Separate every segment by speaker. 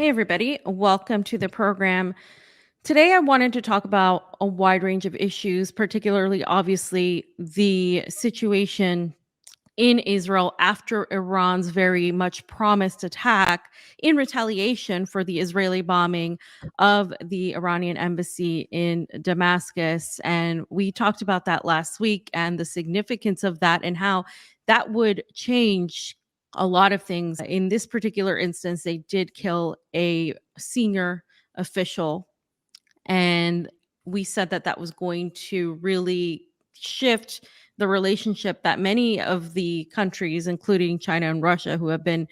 Speaker 1: Hey, everybody. Welcome to the program. Today, I wanted to talk about a wide range of issues, particularly, obviously, the situation in Israel after Iran's very much promised attack in retaliation for the Israeli bombing of the Iranian embassy in Damascus. And we talked about that last week and the significance of that and how that would change a lot of things. In this particular instance, they did kill a senior official, and we said that that was going to really shift the relationship that many of the countries, including China and Russia, who have been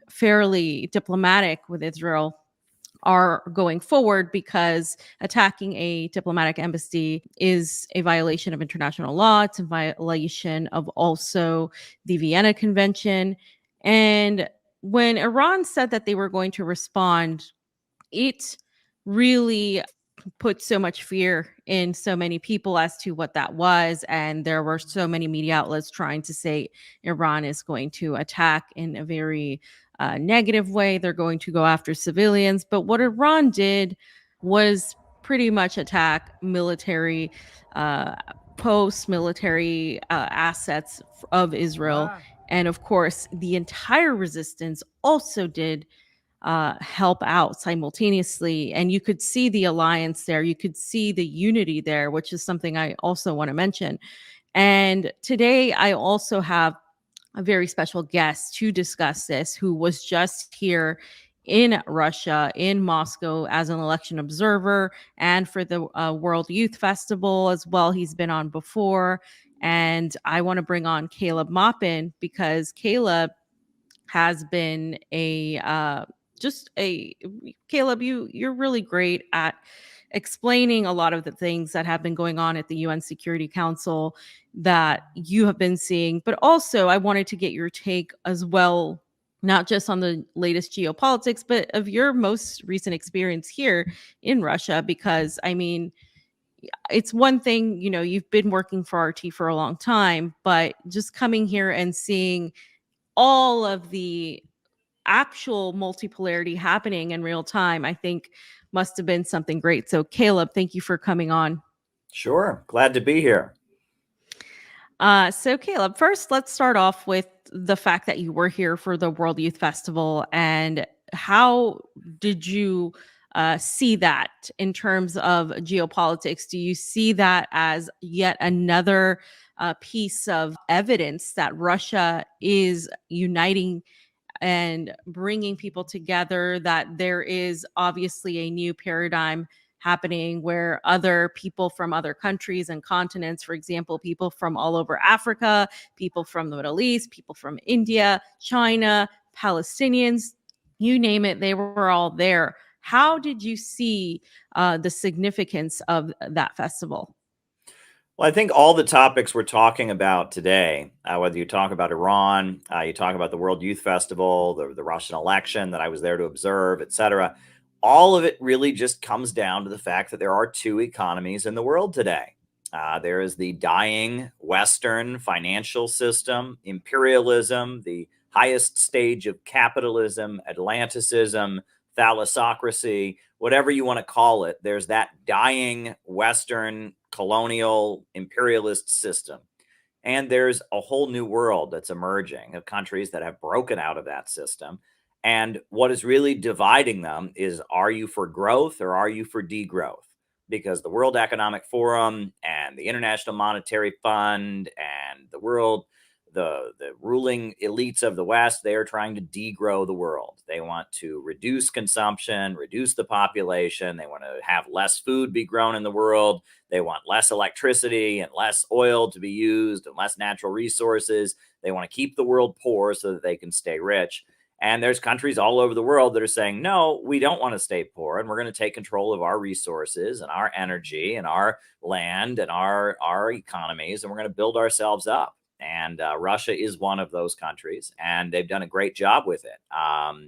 Speaker 1: fairly diplomatic with Israel, are going forward, because attacking a diplomatic embassy is a violation of international law. It's a violation of also the Vienna Convention. And when Iran said that they were going to respond, it really put so much fear in so many people as to what that was. And there were so many media outlets trying to say Iran is going to attack in a very negative way. They're going to go after civilians. But what Iran did was pretty much attack military uh, posts, military assets of Israel. And of course, the entire resistance also did help out simultaneously. And you could see the alliance there. You could see the unity there, which is something I also want to mention. And today, I also have a very special guest to discuss this, who was just here in Russia, in Moscow, as an election observer and for the World Youth Festival as well. He's been on before. And I want to bring on Caleb Maupin, because Caleb has been a just a Caleb, you're really great at explaining a lot of the things that have been going on at the UN Security Council that you have been seeing. But also, I wanted to get your take as well, not just on the latest geopolitics, but of your most recent experience here in Russia. Because I mean, it's one thing, you've been working for RT for a long time, but just coming here and seeing all of the actual multipolarity happening in real time, I think must have been something great. So, Caleb, thank you for coming on.
Speaker 2: Sure. Glad to be here.
Speaker 1: So, Caleb, first, let's start off with the fact that you were here for the World Youth Festival. And how did you see that in terms of geopolitics? Do you see that as yet another piece of evidence that Russia is uniting and bringing people together, that there is obviously a new paradigm happening where other people from other countries and continents, for example, people from all over Africa, people from the Middle East, people from India, China, Palestinians, you name it, they were all there. How did you see the significance of that festival?
Speaker 2: Well, I think all the topics we're talking about today, whether you talk about Iran, you talk about the World Youth Festival, the Russian election that I was there to observe, etc., all of it really just comes down to the fact that there are two economies in the world today. There is the dying Western financial system, imperialism, the highest stage of capitalism, Atlanticism, thalassocracy, whatever you want to call it. There's that dying Western colonial imperialist system. And there's a whole new world that's emerging of countries that have broken out of that system. And what is really dividing them is, are you for growth or are you for degrowth? Because the World Economic Forum and the International Monetary Fund and the ruling elites of the West, they are trying to degrow the world. They want to reduce consumption, reduce the population. They want to have less food be grown in the world. They want less electricity and less oil to be used and less natural resources. They want to keep the world poor so that they can stay rich. And there's countries all over the world that are saying, no, we don't want to stay poor, and we're going to take control of our resources and our energy and our land and our economies, and we're going to build ourselves up. And Russia is one of those countries, and they've done a great job with it. I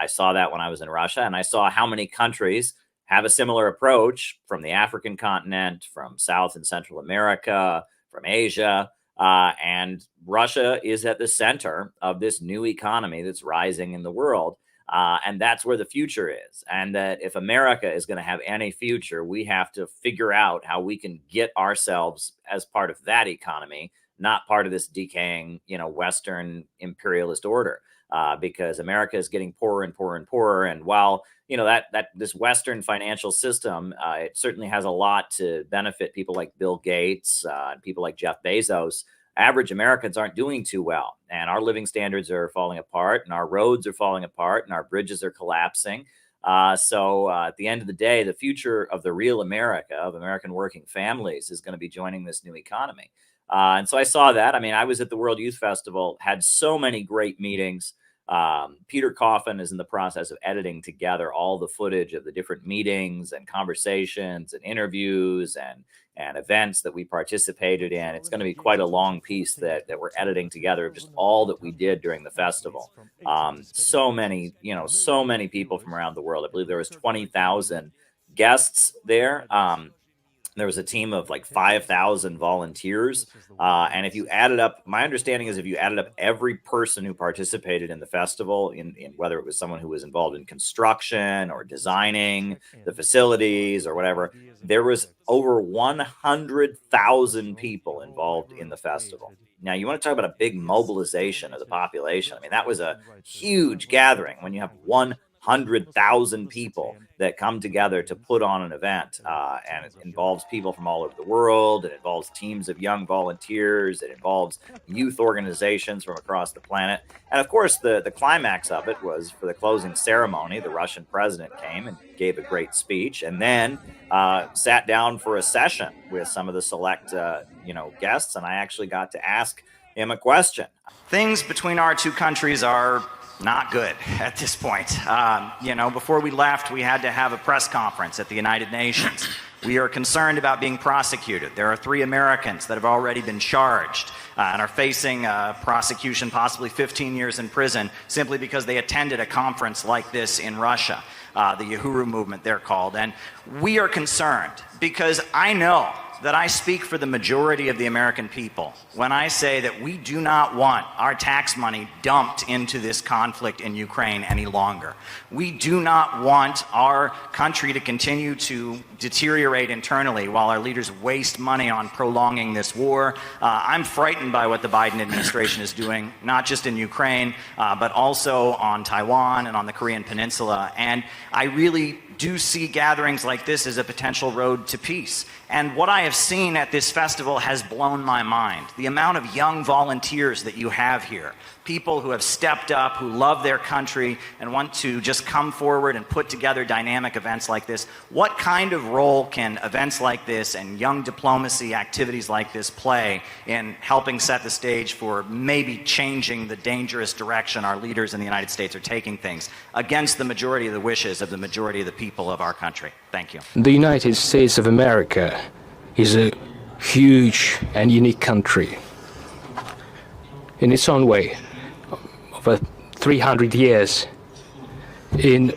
Speaker 2: saw that when I was in Russia, and I saw how many countries have a similar approach from the African continent, from South and Central America, from Asia. And Russia is at the center of this new economy that's rising in the world. And that's where the future is. And that if America is going to have any future, we have to figure out how we can get ourselves as part of that economy, not part of this decaying, Western imperialist order. Because America is getting poorer and poorer and poorer. And while that this Western financial system, it certainly has a lot to benefit people like Bill Gates and people like Jeff Bezos. Average Americans aren't doing too well, and our living standards are falling apart, and our roads are falling apart, and our bridges are collapsing. So at the end of the day, the future of the real America, of American working families, is going to be joining this new economy. And so I saw that. I mean, I was at the World Youth Festival, had so many great meetings. Peter Coffin is in the process of editing together all the footage of the different meetings and conversations and interviews and events that we participated in. It's going to be quite a long piece that we're editing together of just all that we did during the festival. So many people from around the world. I believe there was 20,000 guests there. There was a team of like 5,000 volunteers. And if you added up, my understanding is if you added up every person who participated in the festival, in whether it was someone who was involved in construction or designing the facilities or whatever, there was over 100,000 people involved in the festival. Now, you want to talk about a big mobilization of the population. I mean, that was a huge gathering when you have 100,000 people that come together to put on an event, and it involves people from all over the world. It involves teams of young volunteers. It involves youth organizations from across the planet. And of course, the climax of it was for the closing ceremony. The Russian president came and gave a great speech, and then sat down for a session with some of the select guests. And I actually got to ask him a question.
Speaker 3: Things between our two countries are not good at this point. Before we left, we had to have a press conference at the United Nations. We are concerned about being prosecuted. There are 3 Americans that have already been charged and are facing prosecution, possibly 15 years in prison, simply because they attended a conference like this in Russia, the Uhuru movement, they're called. And we are concerned because I know that I speak for the majority of the American people when I say that we do not want our tax money dumped into this conflict in Ukraine any longer. We do not want our country to continue to deteriorate internally while our leaders waste money on prolonging this war. I'm frightened by what the Biden administration is doing, not just in Ukraine, but also on Taiwan and on the Korean Peninsula. And I really do see gatherings like this as a potential road to peace. And what I have seen at this festival has blown my mind. The amount of young volunteers that you have here, people who have stepped up, who love their country and want to just come forward and put together dynamic events like this. What kind of role can events like this and young diplomacy activities like this play in helping set the stage for maybe changing the dangerous direction our leaders in the United States are taking things against the majority of the wishes of the majority of the people of our country? Thank you.
Speaker 4: The United States of America is a huge and unique country in its own way. Over 300 years, in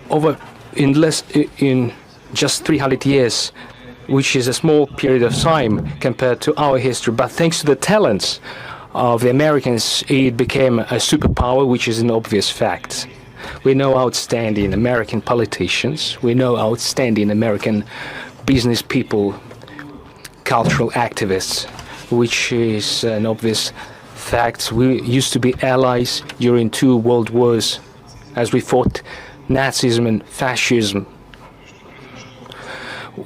Speaker 4: just 300 years, which is a small period of time compared to our history, but thanks to the talents of the Americans, it became a superpower, which is an obvious fact. We know outstanding American politicians, we know outstanding American business people, cultural activists, which is an obvious fact. We used to be allies during 2 world wars as we fought Nazism and fascism.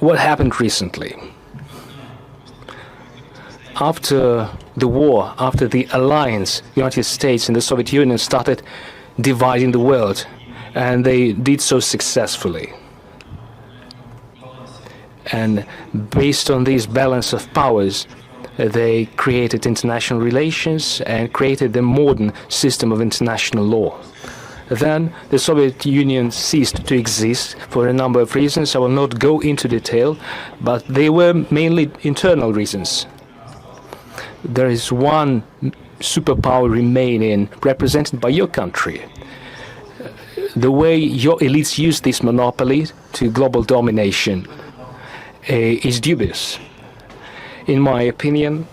Speaker 4: What happened recently? After the war, after the alliance, the United States and the Soviet Union started dividing the world, and they did so successfully. And based on this balance of powers, they created international relations and created the modern system of international law. Then the Soviet Union ceased to exist for a number of reasons. I will not go into detail, but they were mainly internal reasons. There is one superpower remaining, represented by your country. The way your elites use this monopoly to global domination is dubious. In my opinion,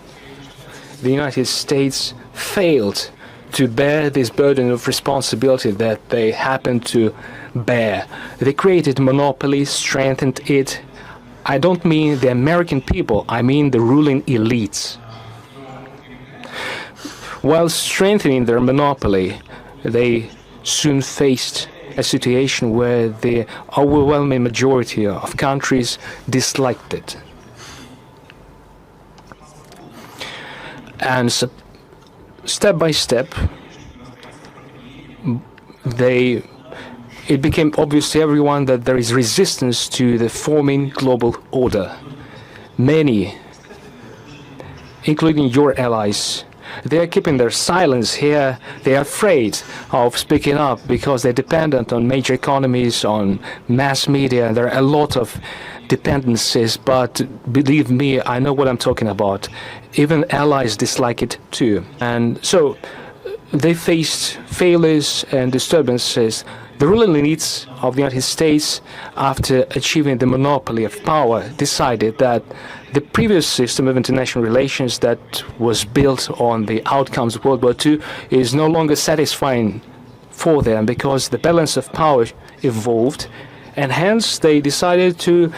Speaker 4: the United States failed to bear this burden of responsibility that they happen to bear. They created monopoly, strengthened it. I don't mean the American people, I mean the ruling elites. While strengthening their monopoly, they soon faced a situation where the overwhelming majority of countries disliked it. And so, step by step, it became obvious to everyone that there is resistance to the forming global order. Many, including your allies, they are keeping their silence here. They are afraid of speaking up because they're dependent on major economies, on mass media. There are a lot of dependencies, but believe me, I know what I'm talking about. Even allies dislike it too. And so they faced failures and disturbances. The ruling elites of the United States, after achieving the monopoly of power, decided that the previous system of international relations that was built on the outcomes of World War II is no longer satisfying for them because the balance of power evolved, and hence they decided to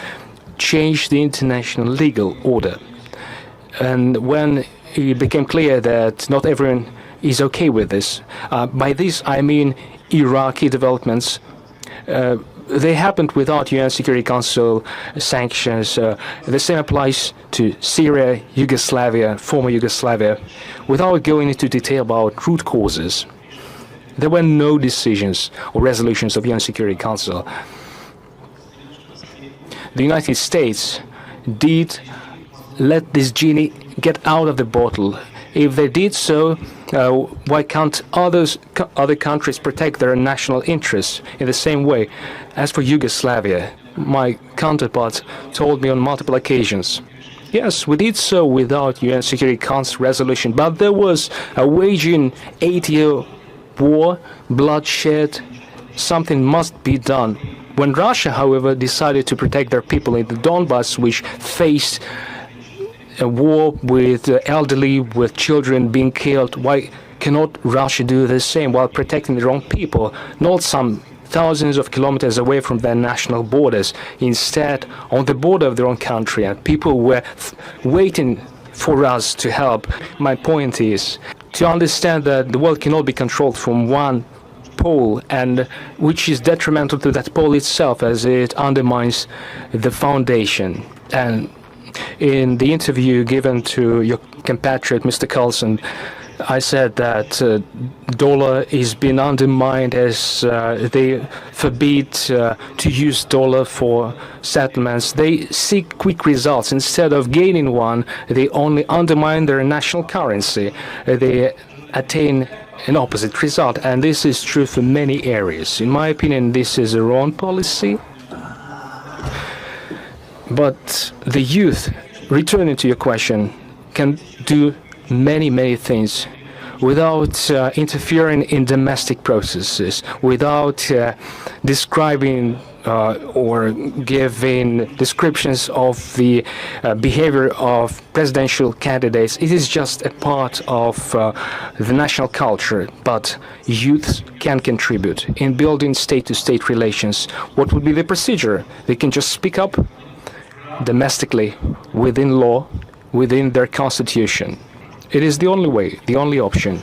Speaker 4: change the international legal order. And when it became clear that not everyone is okay with this, by this I mean Iraqi developments, they happened without UN Security Council sanctions. The same applies to Syria, Yugoslavia, former Yugoslavia. Without going into detail about root causes, there were no decisions or resolutions of UN Security Council. The United States did let this genie get out of the bottle. If they did so, why can't other countries protect their national interests in the same way? As for Yugoslavia, my counterpart told me on multiple occasions, yes, we did so without UN Security Council resolution, but there was a waging 8-year war, bloodshed, something must be done. When Russia, however, decided to protect their people in the Donbass, which faced a war with elderly, with children being killed, why cannot Russia do the same while protecting their own people, not some thousands of kilometers away from their national borders, instead on the border of their own country, and people were waiting for us to help. My point is to understand that the world cannot be controlled from one pole, and which is detrimental to that pole itself as it undermines the foundation. And in the interview given to your compatriot, Mr. Carlson, I said that dollar is being undermined as they forbid to use dollar for settlements. They seek quick results. Instead of gaining one, they only undermine their national currency. They attain an opposite result, and this is true for many areas. In my opinion, this is a wrong policy. But the youth, returning to your question, can do many things without interfering in domestic processes, without describing or giving descriptions of the behavior of presidential candidates. It is just a part of the national culture, but youth can contribute in building state-to-state relations. What would be the procedure? They can just speak up domestically, within law, within their constitution. It is the only way, the only option.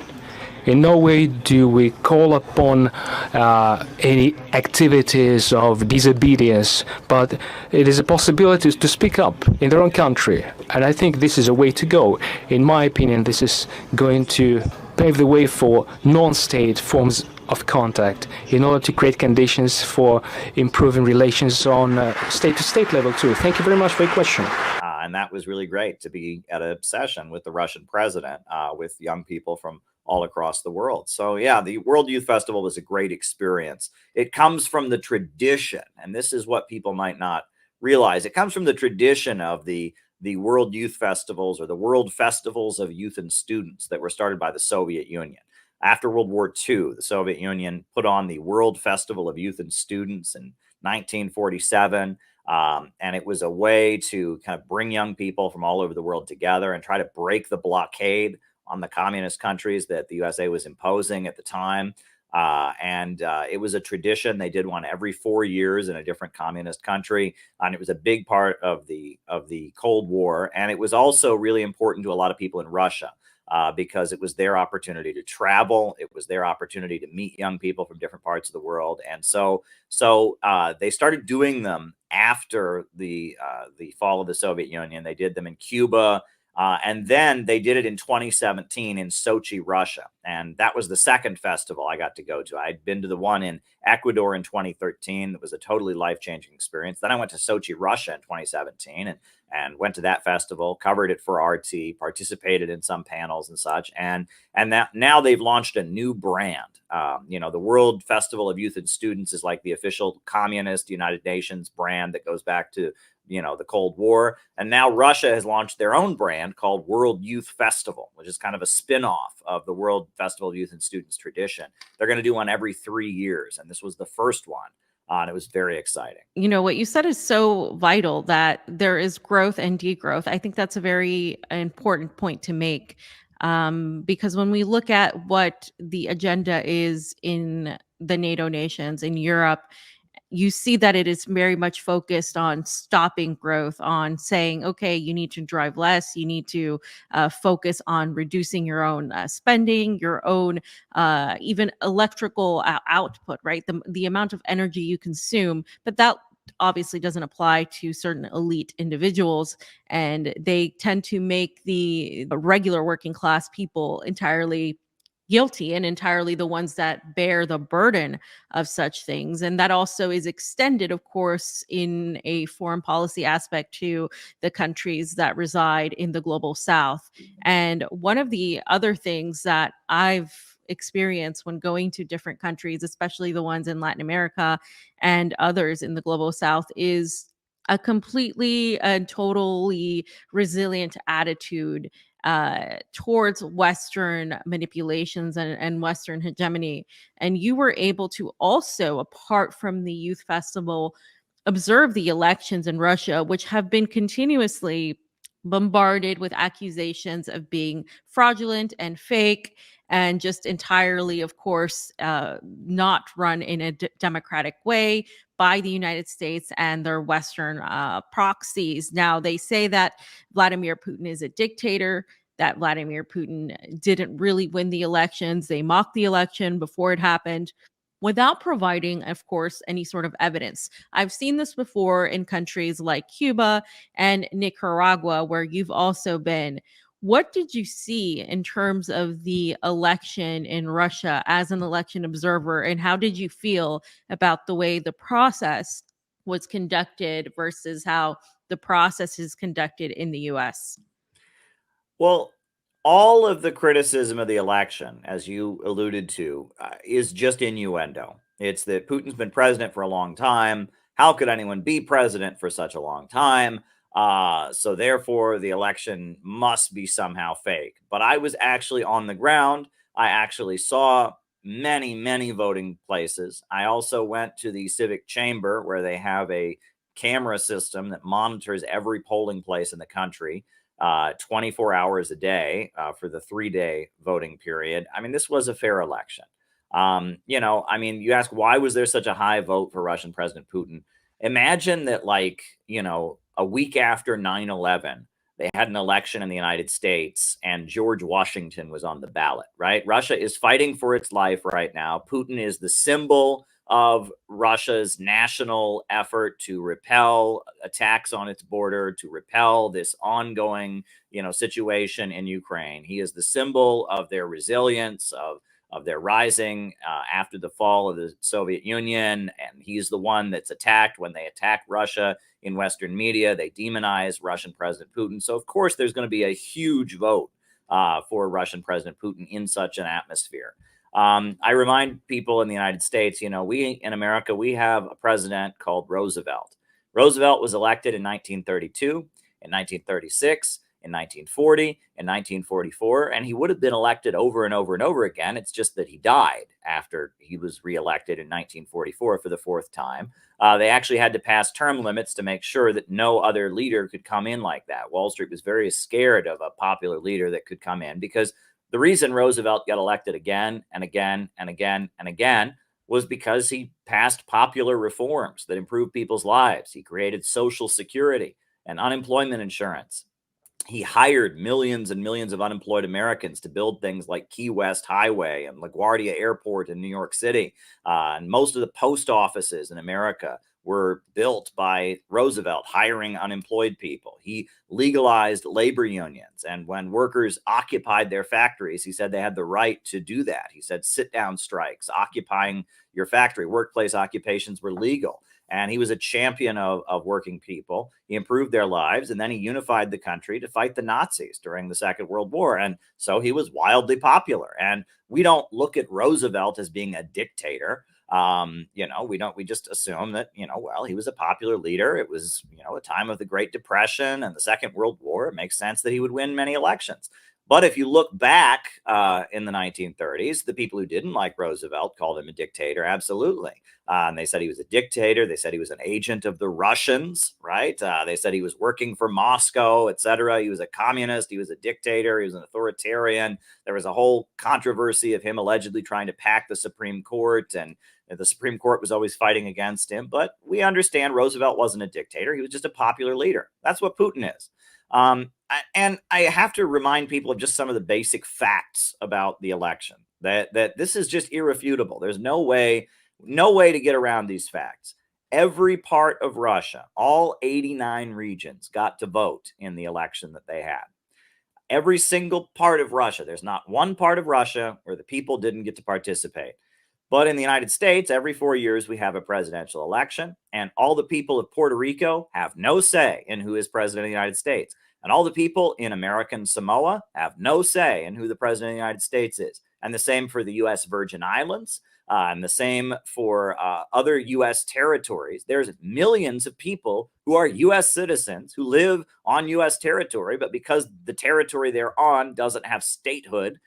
Speaker 4: In no way do we call upon any activities of disobedience, but it is a possibility to speak up in their own country. And I think this is a way to go. In my opinion, this is going to pave the way for non-state forms of contact in order to create conditions for improving relations on state-to-state level too. Thank you very much for your question.
Speaker 2: And that was really great to be at a session with the Russian president, with young people from all across the world. So yeah, the World Youth Festival was a great experience. It comes from the tradition, and this is what people might not realize. It comes from the tradition of the World Youth Festivals, or the World Festivals of Youth and Students, that were started by the Soviet Union. After World War II, the Soviet Union put on the World Festival of Youth and Students in 1947. And it was a way to kind of bring young people from all over the world together and try to break the blockade on the communist countries that the USA was imposing at the time. And it was a tradition. They did one every 4 years in a different communist country, and it was a big part of the Cold War. And it was also really important to a lot of people in Russia because it was their opportunity to travel. It was their opportunity to meet young people from different parts of the world. And so they started doing them after the fall of the Soviet Union. They did them in Cuba. And then they did it in 2017 in Sochi, Russia. And that was the second festival I got to go to. I'd been to the one in Ecuador in 2013. That was a totally life-changing experience. Then I went to Sochi, Russia in 2017 and went to that festival, covered it for RT, participated in some panels and such. And that now they've launched a new brand. The World Festival of Youth and Students is like the official communist United Nations brand that goes back to the Cold War. And now Russia has launched their own brand called World Youth Festival, which is kind of a spin-off of the World Festival of Youth and Students tradition. They're going to do one every 3 years. And this was the first one. And it was very exciting.
Speaker 1: What you said is so vital, that there is growth and degrowth. I think that's a very important point to make, because when we look at what the agenda is in the NATO nations, in Europe, you see that it is very much focused on stopping growth, on saying, okay, you need to drive less, you need to focus on reducing your own spending, your own even electrical output, right? The amount of energy you consume, but that obviously doesn't apply to certain elite individuals, and they tend to make the regular working class people entirely guilty and entirely the ones that bear the burden of such things. And that also is extended, of course, in a foreign policy aspect to the countries that reside in the global south. And one of the other things that I've experienced when going to different countries, especially the ones in Latin America and others in the global south, is a completely and totally resilient attitude towards Western manipulations and Western hegemony. And you were able to also, apart from the youth festival, observe the elections in Russia, which have been continuously bombarded with accusations of being fraudulent and fake, and just entirely, of course, not run in a democratic way by the United States and their Western proxies. Now, they say that Vladimir Putin is a dictator, that Vladimir Putin didn't really win the elections. They mocked the election before it happened without providing, of course, any sort of evidence. I've seen this before in countries like Cuba and Nicaragua, where you've also been. What did you see in terms of the election in Russia as an election observer, and how did you feel about the way the process was conducted versus how the process is conducted in the US?
Speaker 2: Well, all of the criticism of the election, as you alluded to, is just innuendo. It's that Putin's been president for a long time. How could anyone be president for such a long time? So therefore, the election must be somehow fake. But I was actually on the ground. I actually saw many, many voting places. I also went to the civic chamber, where they have a camera system that monitors every polling place in the country 24 hours a day for the 3-day voting period. I mean, this was a fair election. You ask, why was there such a high vote for Russian President Putin? Imagine that, a week after 9/11, they had an election in the United States and George Washington was on the ballot, right? Russia is fighting for its life right now. Putin is the symbol of Russia's national effort to repel attacks on its border, to repel this ongoing, situation in Ukraine. He is the symbol of their resilience, of their rising after the fall of the Soviet Union. And he's the one that's attacked when they attack Russia in Western media. They demonize Russian President Putin. So, of course, there's going to be a huge vote for Russian President Putin in such an atmosphere. I remind people in the United States, we in America, we have a president called Roosevelt. Roosevelt was elected in 1932, in 1936, in 1940, in 1944, and he would have been elected over and over and over again. It's just that he died after he was reelected in 1944 for the fourth time. They actually had to pass term limits to make sure that no other leader could come in like that. Wall Street was very scared of a popular leader that could come in because The reason Roosevelt got elected again and again and again and again was because he passed popular reforms that improved people's lives. He created Social Security and unemployment insurance. He hired millions and millions of unemployed Americans to build things like Key West Highway and LaGuardia Airport in New York City. And most of the post offices in America were built by Roosevelt hiring unemployed people. He legalized labor unions. And when workers occupied their factories, he said they had the right to do that. He said sit down strikes, occupying your factory, workplace occupations were legal. And he was a champion of working people. He improved their lives, and then he unified the country to fight the Nazis during the Second World War. And so he was wildly popular. And we don't look at Roosevelt as being a dictator. We just assume that, well, he was a popular leader. It was, a time of the Great Depression and the Second World War. It makes sense that he would win many elections. But if you look back in the 1930s, the people who didn't like Roosevelt called him a dictator. Absolutely. And they said he was a dictator. They said he was an agent of the Russians, right? They said he was working for Moscow, etc. He was a communist. He was a dictator. He was an authoritarian. There was a whole controversy of him allegedly trying to pack the Supreme Court, and the Supreme Court was always fighting against him. But we understand Roosevelt wasn't a dictator. He was just a popular leader. That's what Putin is. And I have to remind people of just some of the basic facts about the election, that this is just irrefutable. There's no way to get around these facts. Every part of Russia, all 89 regions, got to vote in the election that they had. Every single part of Russia. There's not one part of Russia where the people didn't get to participate. But in the United States, every 4 years, we have a presidential election, and all the people of Puerto Rico have no say in who is president of the United States. And all the people in American Samoa have no say in who the president of the United States is. And the same for the U.S. Virgin Islands, and the same for other U.S. territories. There's millions of people who are U.S. citizens who live on U.S. territory, but because the territory they're on doesn't have statehood,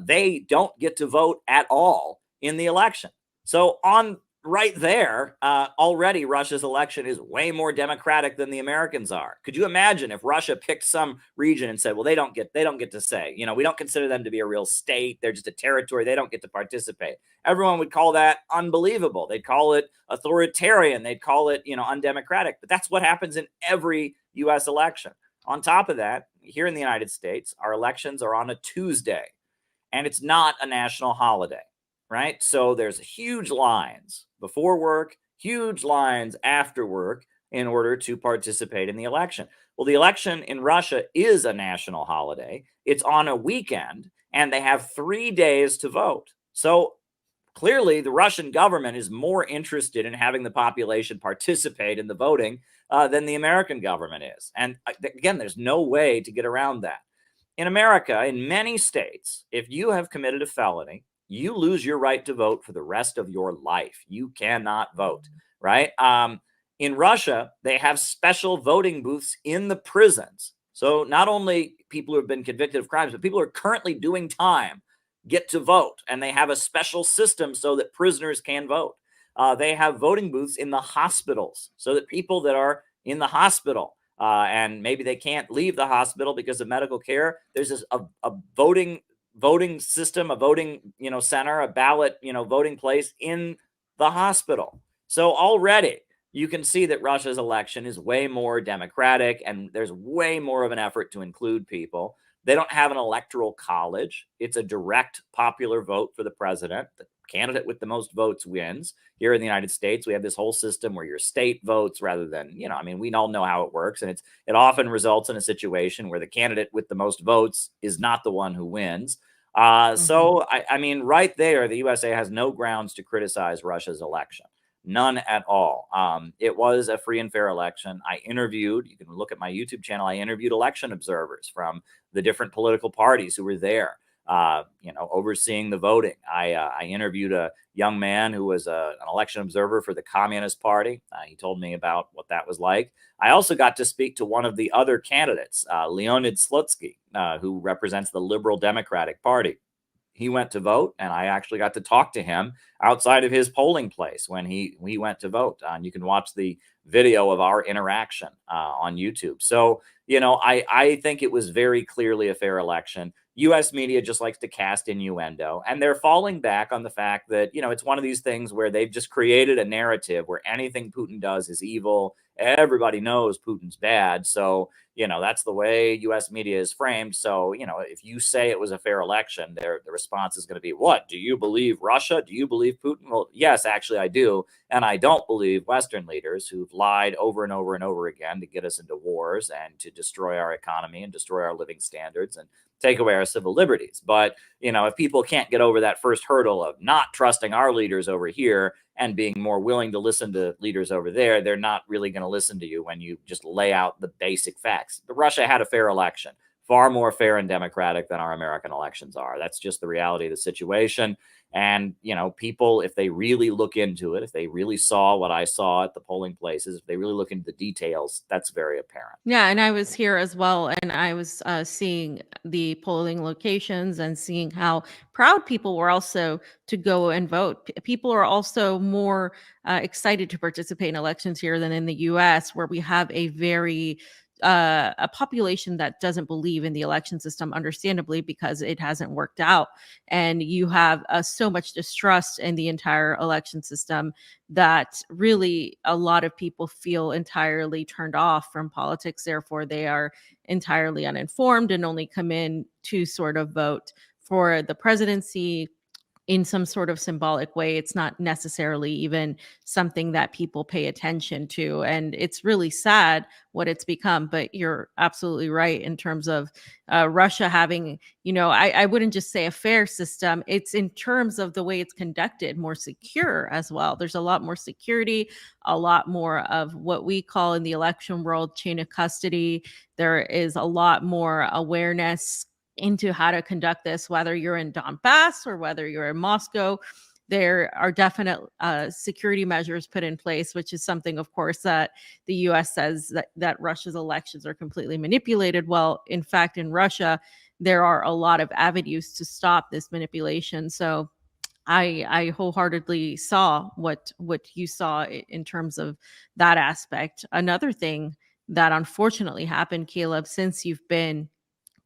Speaker 2: they don't get to vote at all in the election. So on right there, already Russia's election is way more democratic than the Americans are. Could you imagine if Russia picked some region and said, well, they don't get to say, we don't consider them to be a real state. They're just a territory. They don't get to participate. Everyone would call that unbelievable. They'd call it authoritarian. They'd call it, undemocratic. But that's what happens in every U.S. election. On top of that, here in the United States, our elections are on a Tuesday, and it's not a national holiday. Right? So there's huge lines before work, huge lines after work in order to participate in the election. Well, the election in Russia is a national holiday. It's on a weekend, and they have 3 days to vote. So clearly, the Russian government is more interested in having the population participate in the voting than the American government is. And again, there's no way to get around that. In America, in many states, if you have committed a felony, you lose your right to vote for the rest of your life. You cannot vote, right? In Russia, they have special voting booths in the prisons. So not only people who have been convicted of crimes, but people who are currently doing time get to vote. And they have a special system so that prisoners can vote. They have voting booths in the hospitals so that people that are in the hospital and maybe they can't leave the hospital because of medical care, there's a voting system, a voting, center, a ballot, voting place in the hospital. So already you can see that Russia's election is way more democratic, and there's way more of an effort to include people. They don't have an electoral college. It's a direct popular vote for the president. The candidate with the most votes wins. Here in the United States, we have this whole system where your state votes rather than, we all know how it works. And it often results in a situation where the candidate with the most votes is not the one who wins. So, right there, the USA has no grounds to criticize Russia's election. None at all. It was a free and fair election. I interviewed, you can look at my YouTube channel, I interviewed election observers from the different political parties who were there, overseeing the voting. I interviewed a young man who was an election observer for the Communist Party. He told me about what that was like. I also got to speak to one of the other candidates, Leonid Slutsky, who represents the Liberal Democratic Party. He went to vote, and I actually got to talk to him outside of his polling place when he went to vote. And you can watch the video of our interaction on YouTube. So, I think it was very clearly a fair election. US media just likes to cast innuendo, and they're falling back on the fact that, it's one of these things where they've just created a narrative where anything Putin does is evil. Everybody knows Putin's bad. So, that's the way US media is framed. So, if you say it was a fair election, the response is going to be, what? Do you believe Russia? Do you believe Putin? Well, yes, actually, I do. And I don't believe Western leaders who've lied over and over and over again to get us into wars and to destroy our economy and destroy our living standards and take away our civil liberties. But, if people can't get over that first hurdle of not trusting our leaders over here and being more willing to listen to leaders over there, they're not really going to listen to you when you just lay out the basic facts. But Russia had a fair election, far more fair and democratic than our American elections are. That's just the reality of the situation. And, people, if they really look into it, if they really saw what I saw at the polling places, if they really look into the details, that's very apparent.
Speaker 1: Yeah, and I was here as well, and I was seeing the polling locations and seeing how proud people were also to go and vote. People are also more excited to participate in elections here than in the U.S., where we have a very a population that doesn't believe in the election system, understandably, because it hasn't worked out. And you have so much distrust in the entire election system that really a lot of people feel entirely turned off from politics. Therefore, they are entirely uninformed and only come in to sort of vote for the presidency in some sort of symbolic way. It's not necessarily even something that people pay attention to. And it's really sad what it's become. But you're absolutely right in terms of Russia having, I wouldn't just say a fair system. It's in terms of the way it's conducted, more secure as well. There's a lot more security, a lot more of what we call in the election world chain of custody. There is a lot more awareness into how to conduct this, whether you're in Donbass or whether you're in Moscow. There are definite security measures put in place, which is something, of course, that the U.S. says that Russia's elections are completely manipulated. Well, in fact, in Russia, there are a lot of avenues to stop this manipulation. So I wholeheartedly saw what you saw in terms of that aspect. Another thing that unfortunately happened, Caleb, since you've been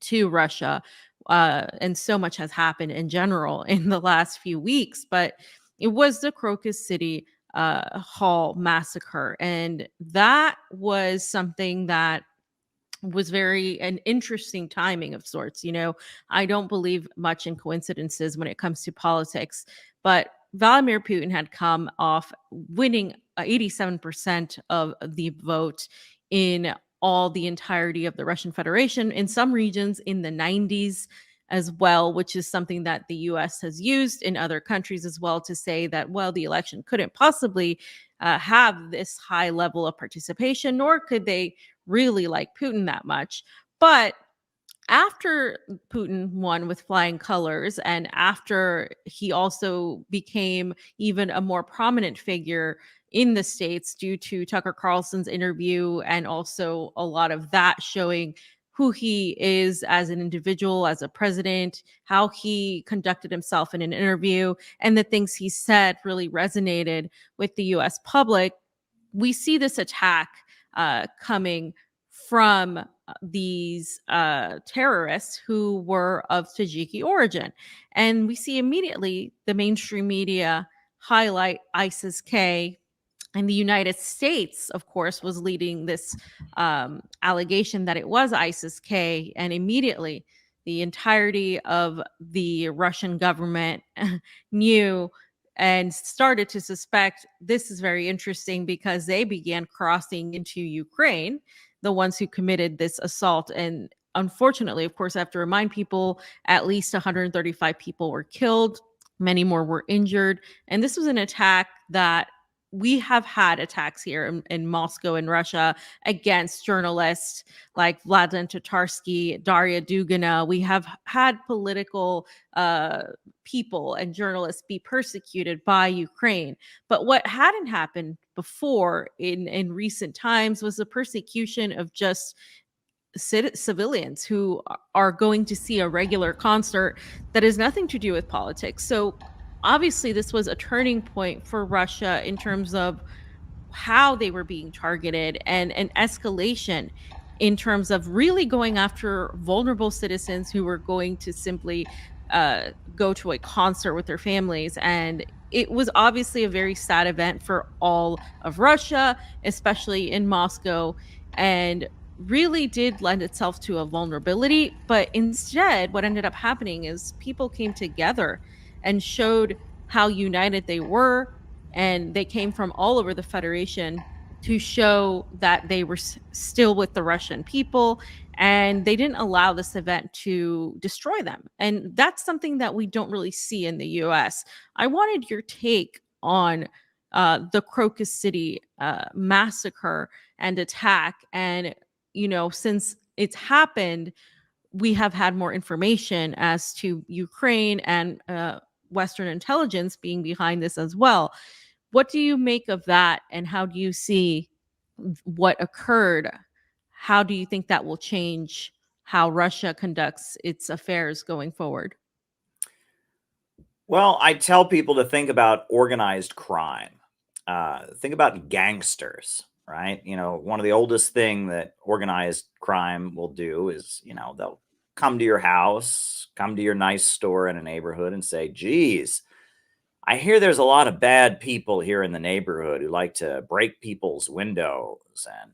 Speaker 1: to Russia, and so much has happened in general in the last few weeks, but it was the Crocus City Hall massacre. And that was something that was very an interesting timing of sorts. I don't believe much in coincidences when it comes to politics, but Vladimir Putin had come off winning 87% of the vote in the entirety of the Russian Federation, in some regions in the 90s as well, which is something that the US has used in other countries as well to say that, well, the election couldn't possibly have this high level of participation, nor could they really like Putin that much. But after Putin won with flying colors, and after he also became even a more prominent figure in the States due to Tucker Carlson's interview, and also a lot of that showing who he is as an individual, as a president, how he conducted himself in an interview, and the things he said really resonated with the US public. We see this attack coming from these terrorists who were of Tajiki origin. And we see immediately the mainstream media highlight ISIS-K. And the United States, of course, was leading this allegation that it was ISIS-K. And immediately the entirety of the Russian government knew and started to suspect. This is very interesting because they began crossing into Ukraine, the ones who committed this assault. And unfortunately, of course, I have to remind people, at least 135 people were killed, many more were injured. And this was an attack that we have had attacks here in Moscow and Russia against journalists like Vladimir Tatarsky, Daria Dugina. We have had political people and journalists be persecuted by Ukraine. But what hadn't happened before in recent times was the persecution of just civilians who are going to see a regular concert that has nothing to do with politics. So obviously, this was a turning point for Russia in terms of how they were being targeted, and an escalation in terms of really going after vulnerable citizens who were going to simply go to a concert with their families. And it was obviously a very sad event for all of Russia, especially in Moscow, and really did lend itself to a vulnerability. But instead, what ended up happening is people came together and showed how united they were. And they came from all over the Federation to show that they were still with the Russian people, and they didn't allow this event to destroy them. And that's something that we don't really see in the US. I wanted your take on the Crocus City massacre and attack. And, since it's happened, we have had more information as to Ukraine and Western intelligence being behind this as well. What do you make of that, and how do you see what occurred? How do you think that will change how Russia conducts its affairs going forward?
Speaker 2: Well, I tell people to think about organized crime. Think about gangsters, right? One of the oldest thing that organized crime will do is, they'll come to your house, come to your nice store in a neighborhood and say, geez, I hear there's a lot of bad people here in the neighborhood who like to break people's windows and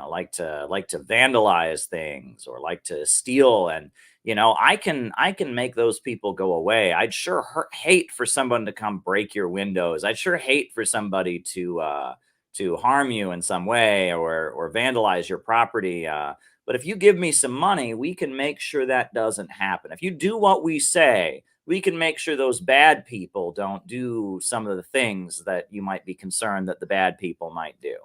Speaker 2: like to vandalize things or like to steal. And I can make those people go away. I'd sure hate for someone to come break your windows. I'd sure hate for somebody to harm you in some way or vandalize your property. But if you give me some money, we can make sure that doesn't happen. If you do what we say, we can make sure those bad people don't do some of the things that you might be concerned that the bad people might do.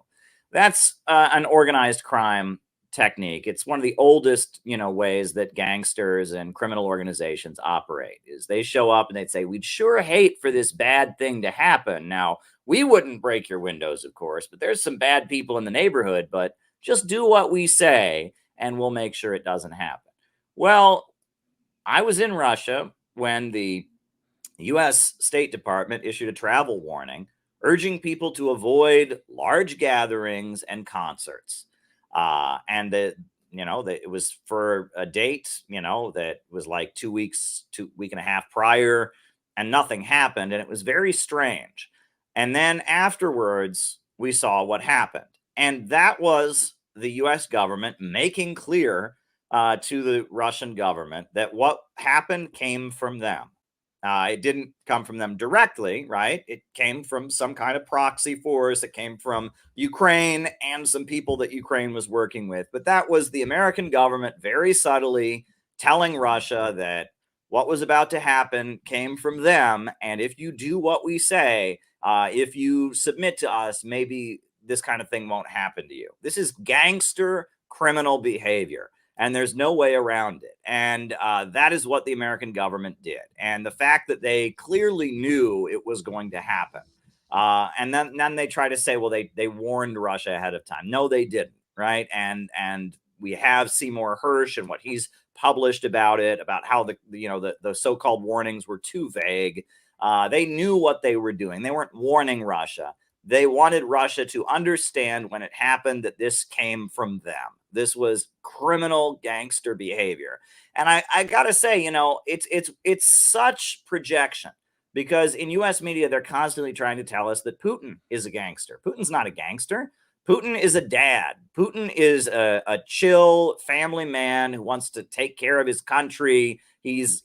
Speaker 2: That's an organized crime technique. It's one of the oldest, ways that gangsters and criminal organizations operate. Is they show up and they'd say, "We'd sure hate for this bad thing to happen. Now, we wouldn't break your windows, of course, but there's some bad people in the neighborhood, but just do what we say and we'll make sure it doesn't happen." Well, I was in Russia when the US State Department issued a travel warning urging people to avoid large gatherings and concerts. And it was for a date, that was like 2 week and a half prior, and nothing happened. And it was very strange. And then afterwards, we saw what happened. And that was the US government making clear to the Russian government that what happened came from them. It didn't come from them directly, right? It came from some kind of proxy force. It came from Ukraine and some people that Ukraine was working with. But that was the American government very subtly telling Russia that what was about to happen came from them. And if you do what we say, if you submit to us, maybe this kind of thing won't happen to you. This is gangster criminal behavior. And there's no way around it. And that is what the American government did. And the fact that they clearly knew it was going to happen. And then they try to say, well, they warned Russia ahead of time. No, they didn't. Right. And we have Seymour Hersh and what he's published about it, about how the so-called warnings were too vague. They knew what they were doing. They weren't warning Russia. They wanted Russia to understand when it happened that this came from them. This was criminal gangster behavior. And I got to say, it's such projection, because in US media, they're constantly trying to tell us that Putin is a gangster. Putin's not a gangster. Putin is a dad. Putin is a chill family man who wants to take care of his country. He's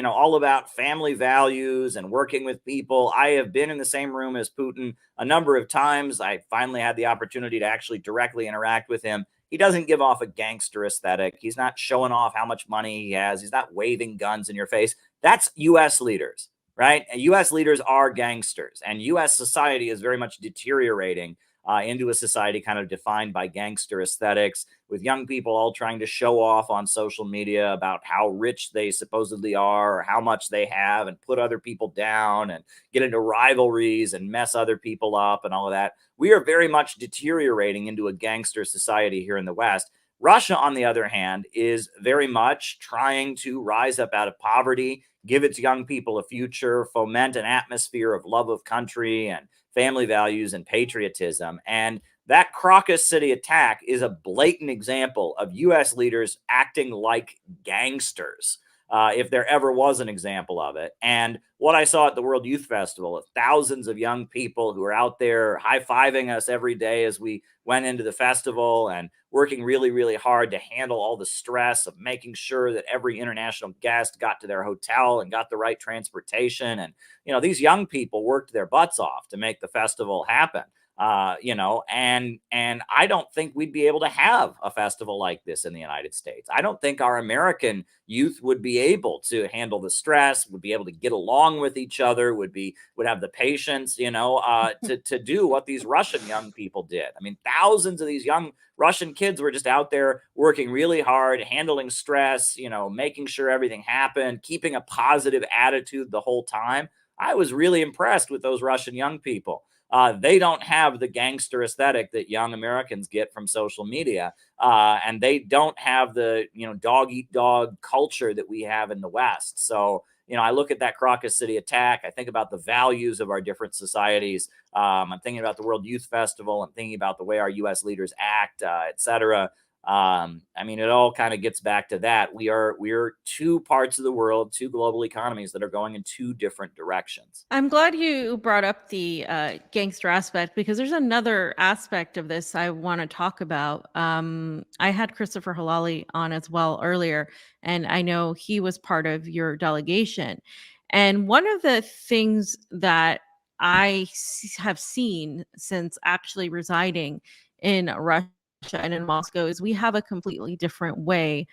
Speaker 2: all about family values and working with people. I have been in the same room as Putin a number of times. I finally had the opportunity to actually directly interact with him. He doesn't give off a gangster aesthetic. He's not showing off how much money he has. He's not waving guns in your face. That's US leaders, right? US leaders are gangsters, and US society is very much deteriorating into a society kind of defined by gangster aesthetics, with young people all trying to show off on social media about how rich they supposedly are or how much they have, and put other people down and get into rivalries and mess other people up and all of that. We are very much deteriorating into a gangster society here in the West. Russia, on the other hand, is very much trying to rise up out of poverty, give its young people a future, foment an atmosphere of love of country and family values and patriotism. And That Crocus City attack is a blatant example of U.S. leaders acting like gangsters, if there ever was an example of it. And what I saw at the World Youth Festival, of thousands of young people who are out there high-fiving us every day as we went into the festival and working really, really hard to handle all the stress of making sure that every international guest got to their hotel and got the right transportation. And, these young people worked their butts off to make the festival happen. And I don't think we'd be able to have a festival like this in the United States. I don't think our American youth would be able to handle the stress, would be able to get along with each other, would have the patience, to do what these Russian young people did. I mean, thousands of these young Russian kids were just out there working really hard, handling stress, making sure everything happened, keeping a positive attitude the whole time. I was really impressed with those Russian young people. They don't have the gangster aesthetic that young Americans get from social media. And they don't have the, dog eat dog culture that we have in the West. So, I look at that Crocus City attack. I think about the values of our different societies. I'm thinking about the World Youth Festival. I'm thinking about the way our U.S. leaders act, et cetera. It all kind of gets back to that. We're two parts of the world, two global economies that are going in two different directions.
Speaker 1: I'm glad you brought up the gangster aspect, because there's another aspect of this I want to talk about. I had Christopher Halali on as well earlier, and I know he was part of your delegation. And one of the things that have seen since actually residing in Russia and in Moscow is we have a completely different way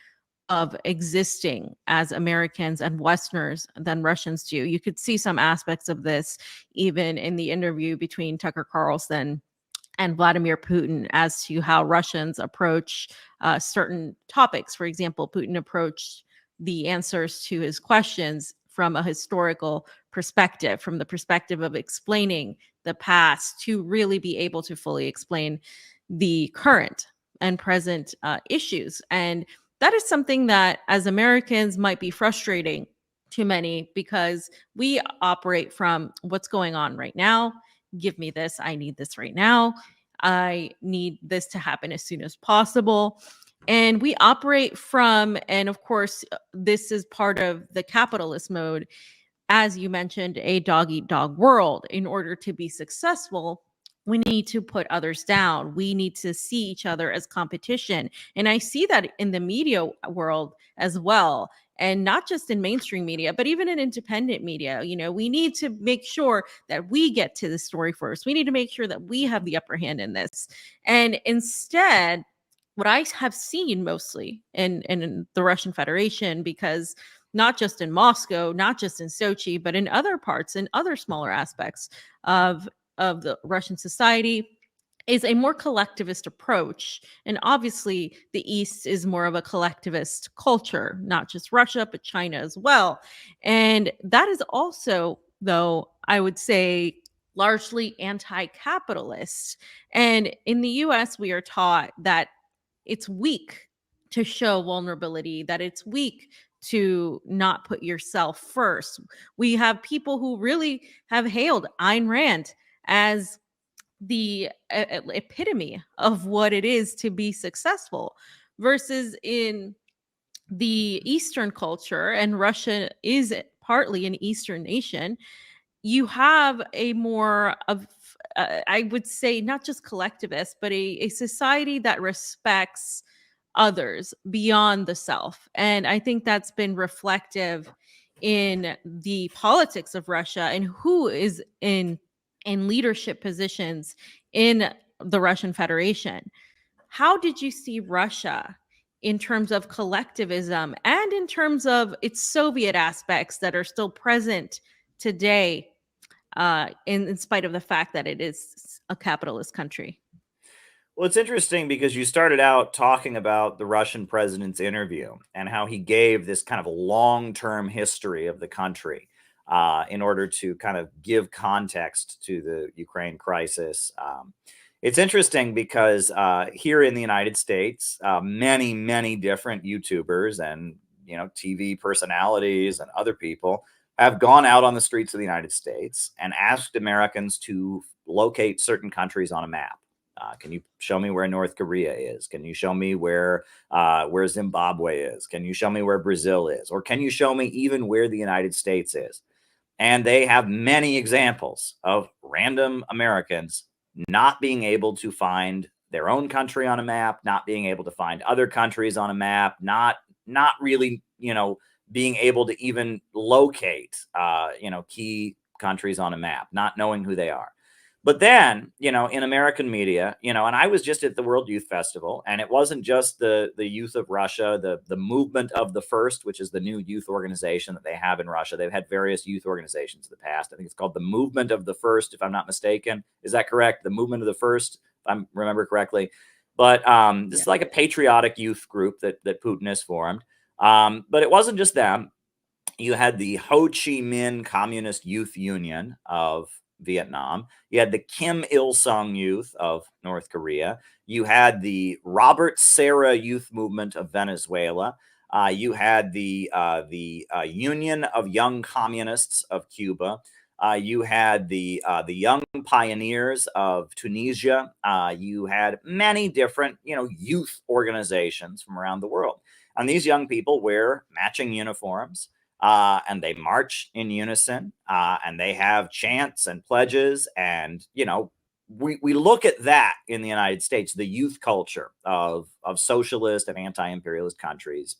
Speaker 1: of existing as Americans and Westerners than Russians do. You could see some aspects of this even in the interview between Tucker Carlson and Vladimir Putin as to how Russians approach certain topics. For example, Putin approached the answers to his questions from a historical perspective, from the perspective of explaining the past to really be able to fully explain the current and present issues. And that is something that as Americans might be frustrating to many, because we operate from what's going on right now. Give me this. I need this right now. I need this to happen as soon as possible. And we operate from, and of course, this is part of the capitalist mode, as you mentioned, a dog eat dog world. In order to be successful, we need to put others down. We need to see each other as competition. And I see that in the media world as well. And not just in mainstream media, but even in independent media. We need to make sure that we get to the story first. We need to make sure that we have the upper hand in this. And instead, what I have seen mostly in the Russian Federation, because not just in Moscow, not just in Sochi, but in other parts, in other smaller aspects of the Russian society, is a more collectivist approach. And obviously, the East is more of a collectivist culture, not just Russia, but China as well. And that is also, though, I would say, largely anti-capitalist. And in the US, we are taught that it's weak to show vulnerability, that it's weak to not put yourself first. We have people who really have hailed Ayn Rand as the epitome of what it is to be successful, versus in the Eastern culture, and Russia is partly an Eastern nation, you have a more of, I would say, not just collectivist, but a society that respects others beyond the self. And I think that's been reflective in the politics of Russia and who is in leadership positions in the Russian Federation. How did you see Russia in terms of collectivism and in terms of its Soviet aspects that are still present today, in spite of the fact that it is a capitalist country?
Speaker 2: Well, it's interesting because you started out talking about the Russian president's interview and how he gave this kind of long-term history of the country in order to kind of give context to the Ukraine crisis. It's interesting because here in the United States, many, many different YouTubers and TV personalities and other people have gone out on the streets of the United States and asked Americans to locate certain countries on a map. Can you show me where North Korea is? Can you show me where Zimbabwe is? Can you show me where Brazil is? Or can you show me even where the United States is? And they have many examples of random Americans not being able to find their own country on a map, not being able to find other countries on a map, not really, being able to even locate, key countries on a map, not knowing who they are. But then, in American media, and I was just at the World Youth Festival, and it wasn't just the youth of Russia, the movement of the first, which is the new youth organization that they have in Russia. They've had various youth organizations in the past. I think it's called the Movement of the First, if I'm not mistaken. Is that correct? The Movement of the First, if I remember correctly. But this is like a patriotic youth group that Putin has formed. But it wasn't just them. You had the Ho Chi Minh Communist Youth Union of Vietnam. You had the Kim Il-sung Youth of North Korea. You had the Robert Serra Youth Movement of Venezuela. You had the Union of Young Communists of Cuba. You had the Young Pioneers of Tunisia. You had many different, youth organizations from around the world. And these young people wear matching uniforms. And they march in unison, and they have chants and pledges. And, we look at that in the United States, the youth culture of socialist and anti-imperialist countries.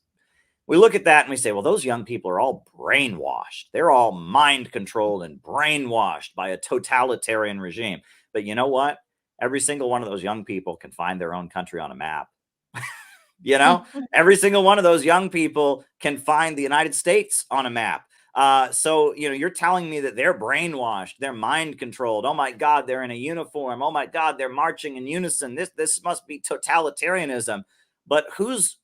Speaker 2: We look at that and we say, well, those young people are all brainwashed. They're all mind controlled and brainwashed by a totalitarian regime. But you know what? Every single one of those young people can find their own country on a map. Every single one of those young people can find the United States on a map. So, you're telling me that they're brainwashed, they're mind controlled. Oh my God, they're in a uniform. Oh my God, they're marching in unison. This must be totalitarianism. But who's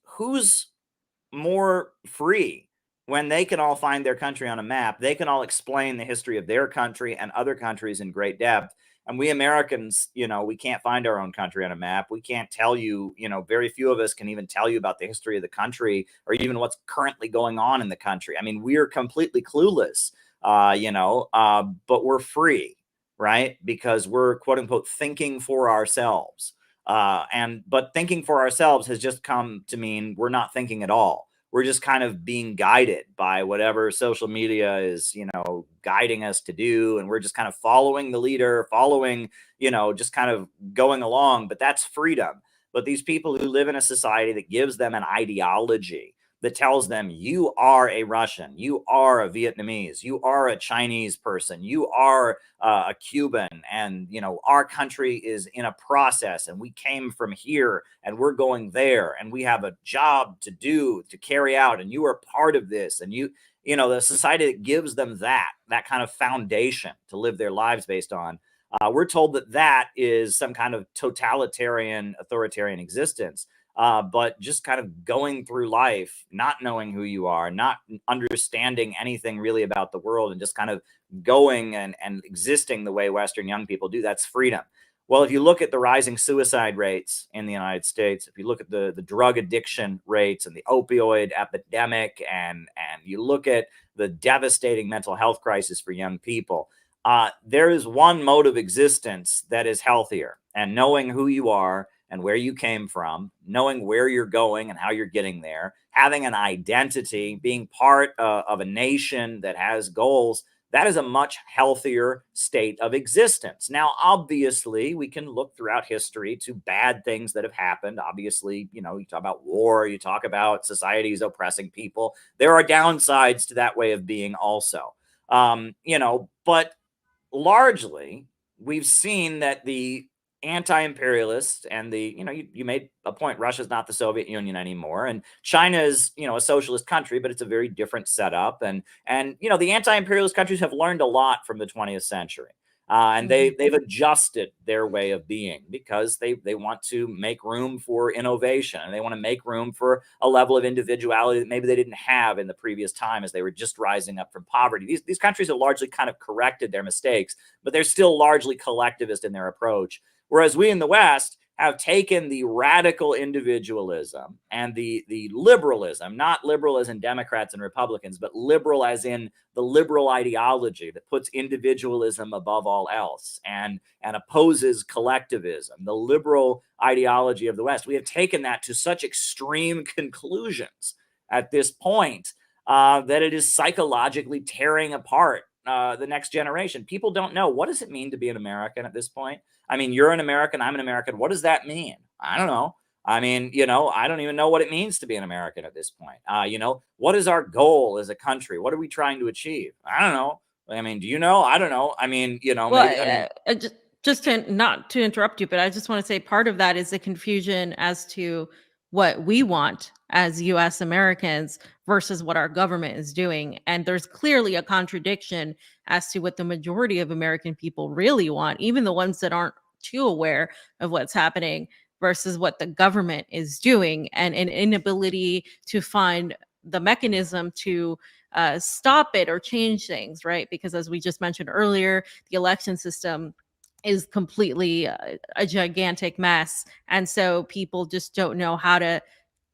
Speaker 2: more free when they can all find their country on a map? They can all explain the history of their country and other countries in great depth. And we Americans, we can't find our own country on a map. We can't tell you, very few of us can even tell you about the history of the country or even what's currently going on in the country. I mean, we're completely clueless, but we're free, right? Because we're, quote unquote, thinking for ourselves. But thinking for ourselves has just come to mean we're not thinking at all. We're just kind of being guided by whatever social media is, guiding us to do. And we're just kind of following the leader, just kind of going along. But that's freedom. But these people who live in a society that gives them an ideology that tells them you are a Russian, you are a Vietnamese, you are a Chinese person, you are a Cuban, and our country is in a process, and we came from here, and we're going there, and we have a job to do to carry out, and you are part of this, and the society that gives them that kind of foundation to live their lives based on. We're told that is some kind of totalitarian, authoritarian existence. But just kind of going through life, not knowing who you are, not understanding anything really about the world, and just kind of going and existing the way Western young people do, that's freedom. Well, if you look at the rising suicide rates in the United States, if you look at the drug addiction rates and the opioid epidemic, and you look at the devastating mental health crisis for young people, there is one mode of existence that is healthier, and knowing who you are and where you came from, knowing where you're going and how you're getting there, having an identity, being part of a nation that has goals, that is a much healthier state of existence. Now, obviously, we can look throughout history to bad things that have happened. Obviously, you talk about war, you talk about societies oppressing people. There are downsides to that way of being also. But largely, we've seen that the anti-imperialists and you made a point, Russia's not the Soviet Union anymore, and China is a socialist country, but it's a very different setup, and the anti-imperialist countries have learned a lot from the 20th century, and they've adjusted their way of being because they want to make room for innovation, and they want to make room for a level of individuality that maybe they didn't have in the previous time as they were just rising up from poverty. These countries have largely kind of corrected their mistakes, but they're still largely collectivist in their approach. Whereas we in the West, have taken the radical individualism and the liberalism, not liberal as in Democrats and Republicans, but liberal as in the liberal ideology that puts individualism above all else and opposes collectivism, the liberal ideology of the West. We have taken that to such extreme conclusions at this point that it is psychologically tearing apart the next generation. People don't know, what does it mean to be an American at this point? I mean, you're an American, I'm an American. What does that mean? I don't know. I mean, I don't even know what it means to be an American at this point. What is our goal as a country? What are we trying to achieve? I don't know. I mean, do you know? I don't know. I mean,
Speaker 1: Well, just to not to interrupt you, but I just want to say part of that is the confusion as to what we want as US Americans versus what our government is doing. And there's clearly a contradiction as to what the majority of American people really want, even the ones that aren't too aware of what's happening versus what the government is doing, and an inability to find the mechanism to stop it or change things, right? Because as we just mentioned earlier, the election system is completely a gigantic mess. And so people just don't know how to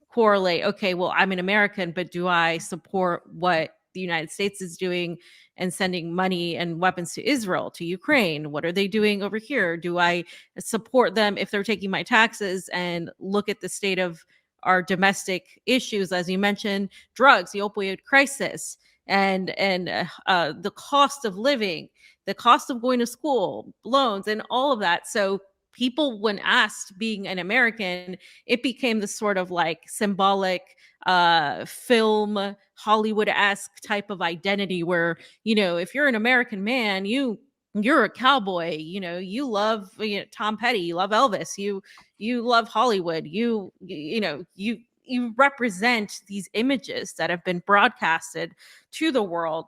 Speaker 1: correlate, okay, well, I'm an American, but do I support what the United States is doing and sending money and weapons to Israel, to Ukraine? What are they doing over here? Do I support them if they're taking my taxes? And look at the state of our domestic issues, as you mentioned, drugs, the opioid crisis, and the cost of living, the cost of going to school, loans, and all of that. So people, when asked being an American, it became this sort of like symbolic film Hollywood-esque type of identity where, if you're an American man, you're a cowboy, you love Tom Petty, you love Elvis, you love Hollywood, you represent these images that have been broadcasted to the world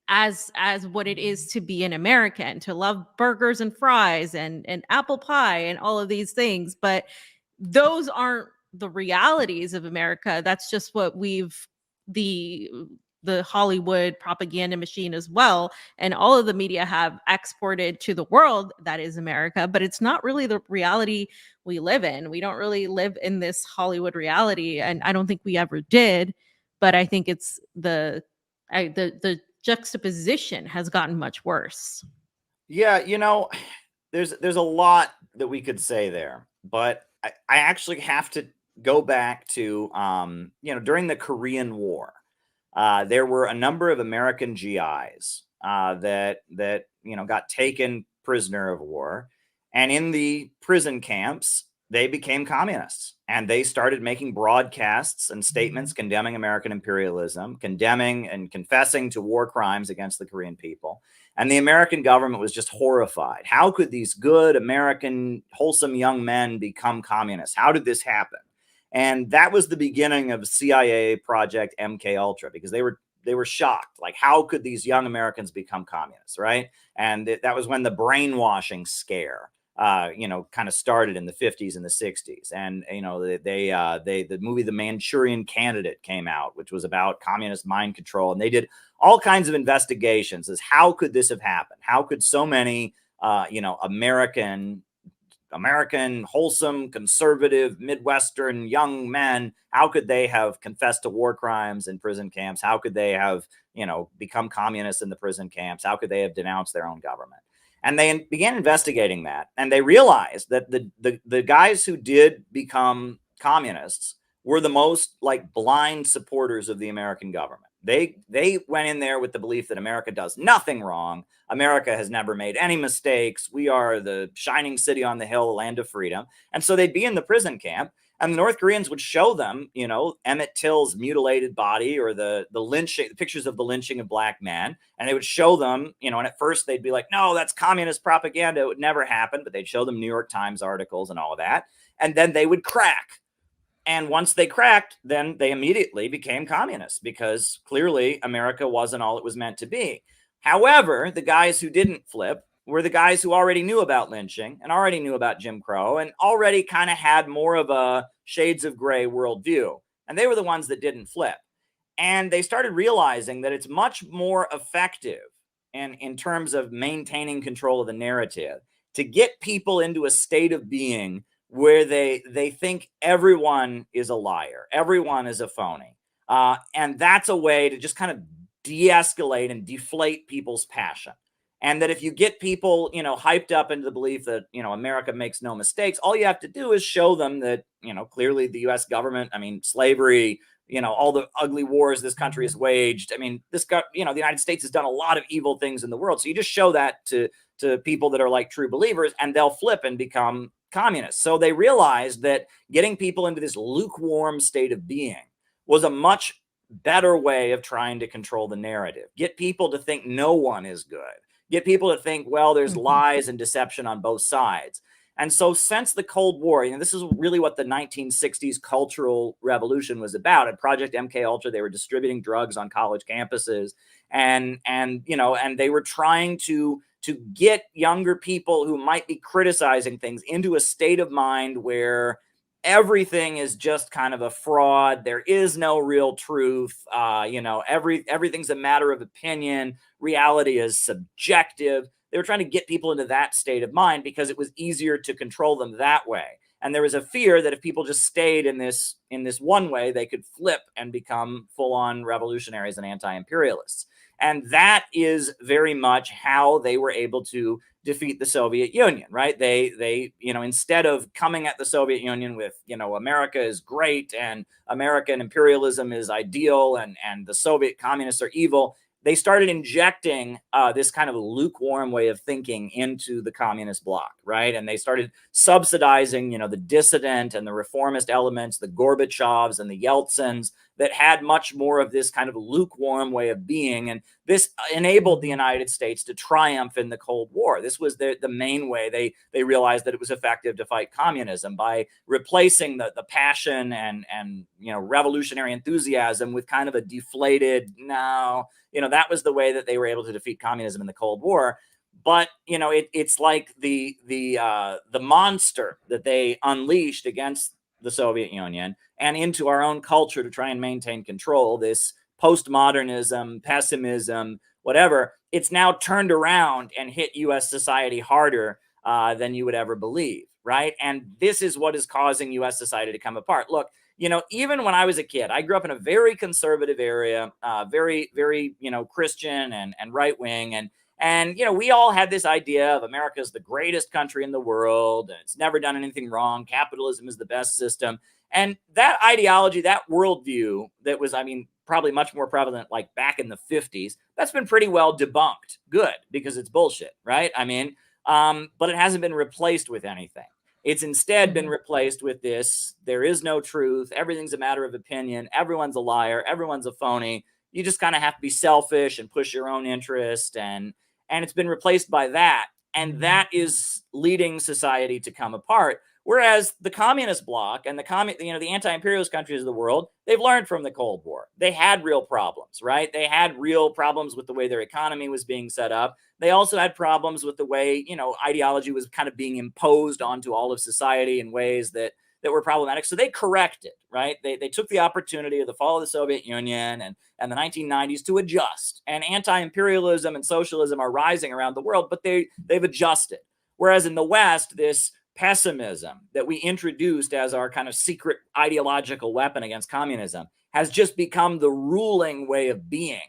Speaker 1: as what it is to be an American, to love burgers and fries and apple pie and all of these things. But those aren't the realities of America. That's just what the Hollywood propaganda machine as well, and all of the media have exported to the world, that is America. But it's not really the reality we live in. We don't really live in this Hollywood reality, and I don't think we ever did. But I think it's the juxtaposition has gotten much worse.
Speaker 2: Yeah, there's a lot that we could say there, but I actually have to go back to during the Korean War, there were a number of American GIs that got taken prisoner of war, and in the prison camps they became communists, and they started making broadcasts and statements condemning American imperialism, condemning and confessing to war crimes against the Korean people. And the American government was just horrified. How could these good American, wholesome young men become communists? How did this happen? And that was the beginning of CIA Project MK Ultra, because they were shocked. Like, how could these young Americans become communists, right? And that was when the brainwashing scare kind of started in the 50s and the 60s. And, the movie The Manchurian Candidate came out, which was about communist mind control. And they did all kinds of investigations as how could this have happened? How could so many, American, wholesome, conservative, Midwestern young men, how could they have confessed to war crimes in prison camps? How could they have, become communists in the prison camps? How could they have denounced their own government? And they began investigating that, and they realized that the guys who did become communists were the most like blind supporters of the American government. They went in there with the belief that America does nothing wrong. America has never made any mistakes. We are the shining city on the hill, the land of freedom. And so they'd be in the prison camp, and the North Koreans would show them, Emmett Till's mutilated body or the lynching, the pictures of the lynching of black men. And they would show them, and at first they'd be like, no, that's communist propaganda. It would never happen. But they'd show them New York Times articles and all of that. And then they would crack. And once they cracked, then they immediately became communists, because clearly America wasn't all it was meant to be. However, the guys who didn't flip were the guys who already knew about lynching and already knew about Jim Crow and already kind of had more of a shades of gray worldview. And they were the ones that didn't flip. And they started realizing that it's much more effective in terms of maintaining control of the narrative to get people into a state of being where they think everyone is a liar, everyone is a phony, and that's a way to just kind of de-escalate and deflate people's passion. And that if you get people, hyped up into the belief that, America makes no mistakes, all you have to do is show them that, clearly the US government, slavery, all the ugly wars this country has waged. The United States has done a lot of evil things in the world. So you just show that to people that are like true believers, and they'll flip and become communists. So they realized that getting people into this lukewarm state of being was a much better way of trying to control the narrative. Get people to think no one is good. Get people to think, well, there's lies and deception on both sides. And so since the Cold War, this is really what the 1960s cultural revolution was about. At Project MK Ultra, they were distributing drugs on college campuses, and they were trying to get younger people who might be criticizing things into a state of mind where everything is just kind of a fraud. There is no real truth. Everything's a matter of opinion. Reality is subjective. They were trying to get people into that state of mind because it was easier to control them that way. And there was a fear that if people just stayed in this one way, they could flip and become full-on revolutionaries and anti-imperialists. And that is very much how they were able to defeat the Soviet Union, right? They instead of coming at the Soviet Union with, America is great and American imperialism is ideal and the Soviet communists are evil, they started injecting this kind of lukewarm way of thinking into the communist bloc, right? And they started subsidizing, the dissident and the reformist elements, the Gorbachevs and the Yeltsins that had much more of this kind of lukewarm way of being. And this enabled the United States to triumph in the Cold War. This was the main way they realized that it was effective to fight communism, by replacing the passion and revolutionary enthusiasm with kind of a deflated, that was the way that they were able to defeat communism in the Cold War. But it's like the monster that they unleashed against the Soviet Union and into our own culture to try and maintain control, this postmodernism, pessimism, whatever, it's now turned around and hit US society harder than you would ever believe, right? And this is what is causing US society to come apart. Look, even when I was a kid, I grew up in a very conservative area, very, very, Christian and right-wing. And we all had this idea of America's the greatest country in the world. And it's never done anything wrong. Capitalism is the best system. And that ideology, that worldview that was, probably much more prevalent like back in the 50s, that's been pretty well debunked. Good, because it's bullshit, right? But it hasn't been replaced with anything. It's instead been replaced with this: there is no truth. Everything's a matter of opinion. Everyone's a liar. Everyone's a phony. You just kind of have to be selfish and push your own interest. And it's been replaced by that. And that is leading society to come apart. Whereas the communist bloc and the anti-imperialist countries of the world, they've learned from the Cold War. They had real problems, right? They had real problems with the way their economy was being set up. They also had problems with the way, ideology was kind of being imposed onto all of society in ways that were problematic. So they corrected, right? They took the opportunity of the fall of the Soviet Union and the 1990s to adjust. And anti-imperialism and socialism are rising around the world, but they've adjusted. Whereas in the West, this pessimism that we introduced as our kind of secret ideological weapon against communism has just become the ruling way of being,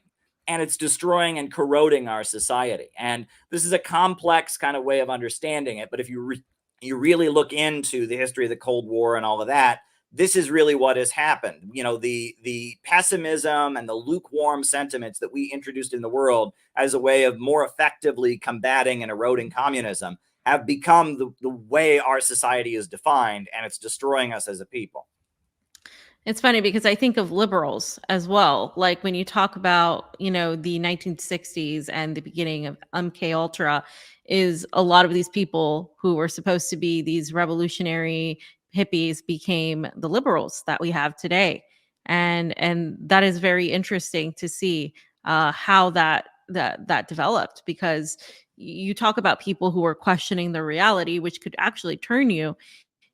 Speaker 2: and it's destroying and corroding our society. And this is a complex kind of way of understanding it, but if you really look into the history of the Cold War and all of that, this is really what has happened. The pessimism and the lukewarm sentiments that we introduced in the world as a way of more effectively combating and eroding communism have become the way our society is defined, and it's destroying us as a people.
Speaker 1: It's funny because I think of liberals as well. Like when you talk about, the 1960s and the beginning of MK Ultra, is a lot of these people who were supposed to be these revolutionary hippies became the liberals that we have today. And that is very interesting to see how that developed, because you talk about people who are questioning the reality, which could actually turn you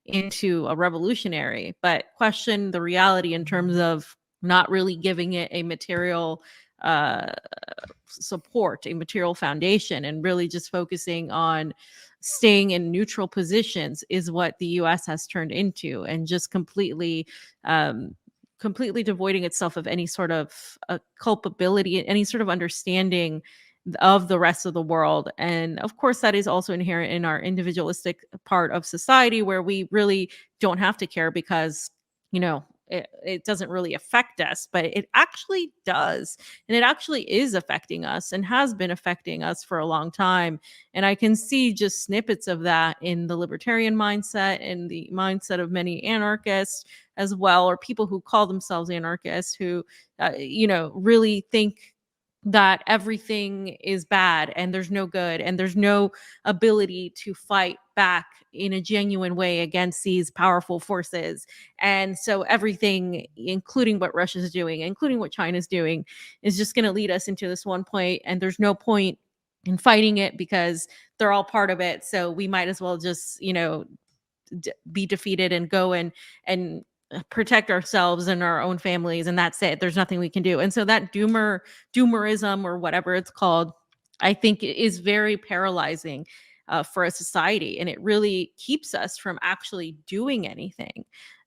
Speaker 1: into a revolutionary, but question the reality in terms of not really giving it a material uh, support, a material foundation, and really just focusing on staying in neutral positions is what the US has turned into, and just completely devoiding itself of any sort of culpability, any sort of understanding of the rest of the world. And of course, that is also inherent in our individualistic part of society, where we really don't have to care because, it doesn't really affect us, but it actually does. And it actually is affecting us and has been affecting us for a long time. And I can see just snippets of that in the libertarian mindset and the mindset of many anarchists as well, or people who call themselves anarchists who, really think that everything is bad and there's no good and there's no ability to fight back in a genuine way against these powerful forces. And so everything, including what Russia's doing, including what China's doing, is just going to lead us into this one point, and there's no point in fighting it because they're all part of it. So we might as well just, be defeated and go and protect ourselves and our own families, and that's it. There's nothing we can do. And so that doomerism, or whatever it's called, I think is very paralyzing for a society, and it really keeps us from actually doing anything.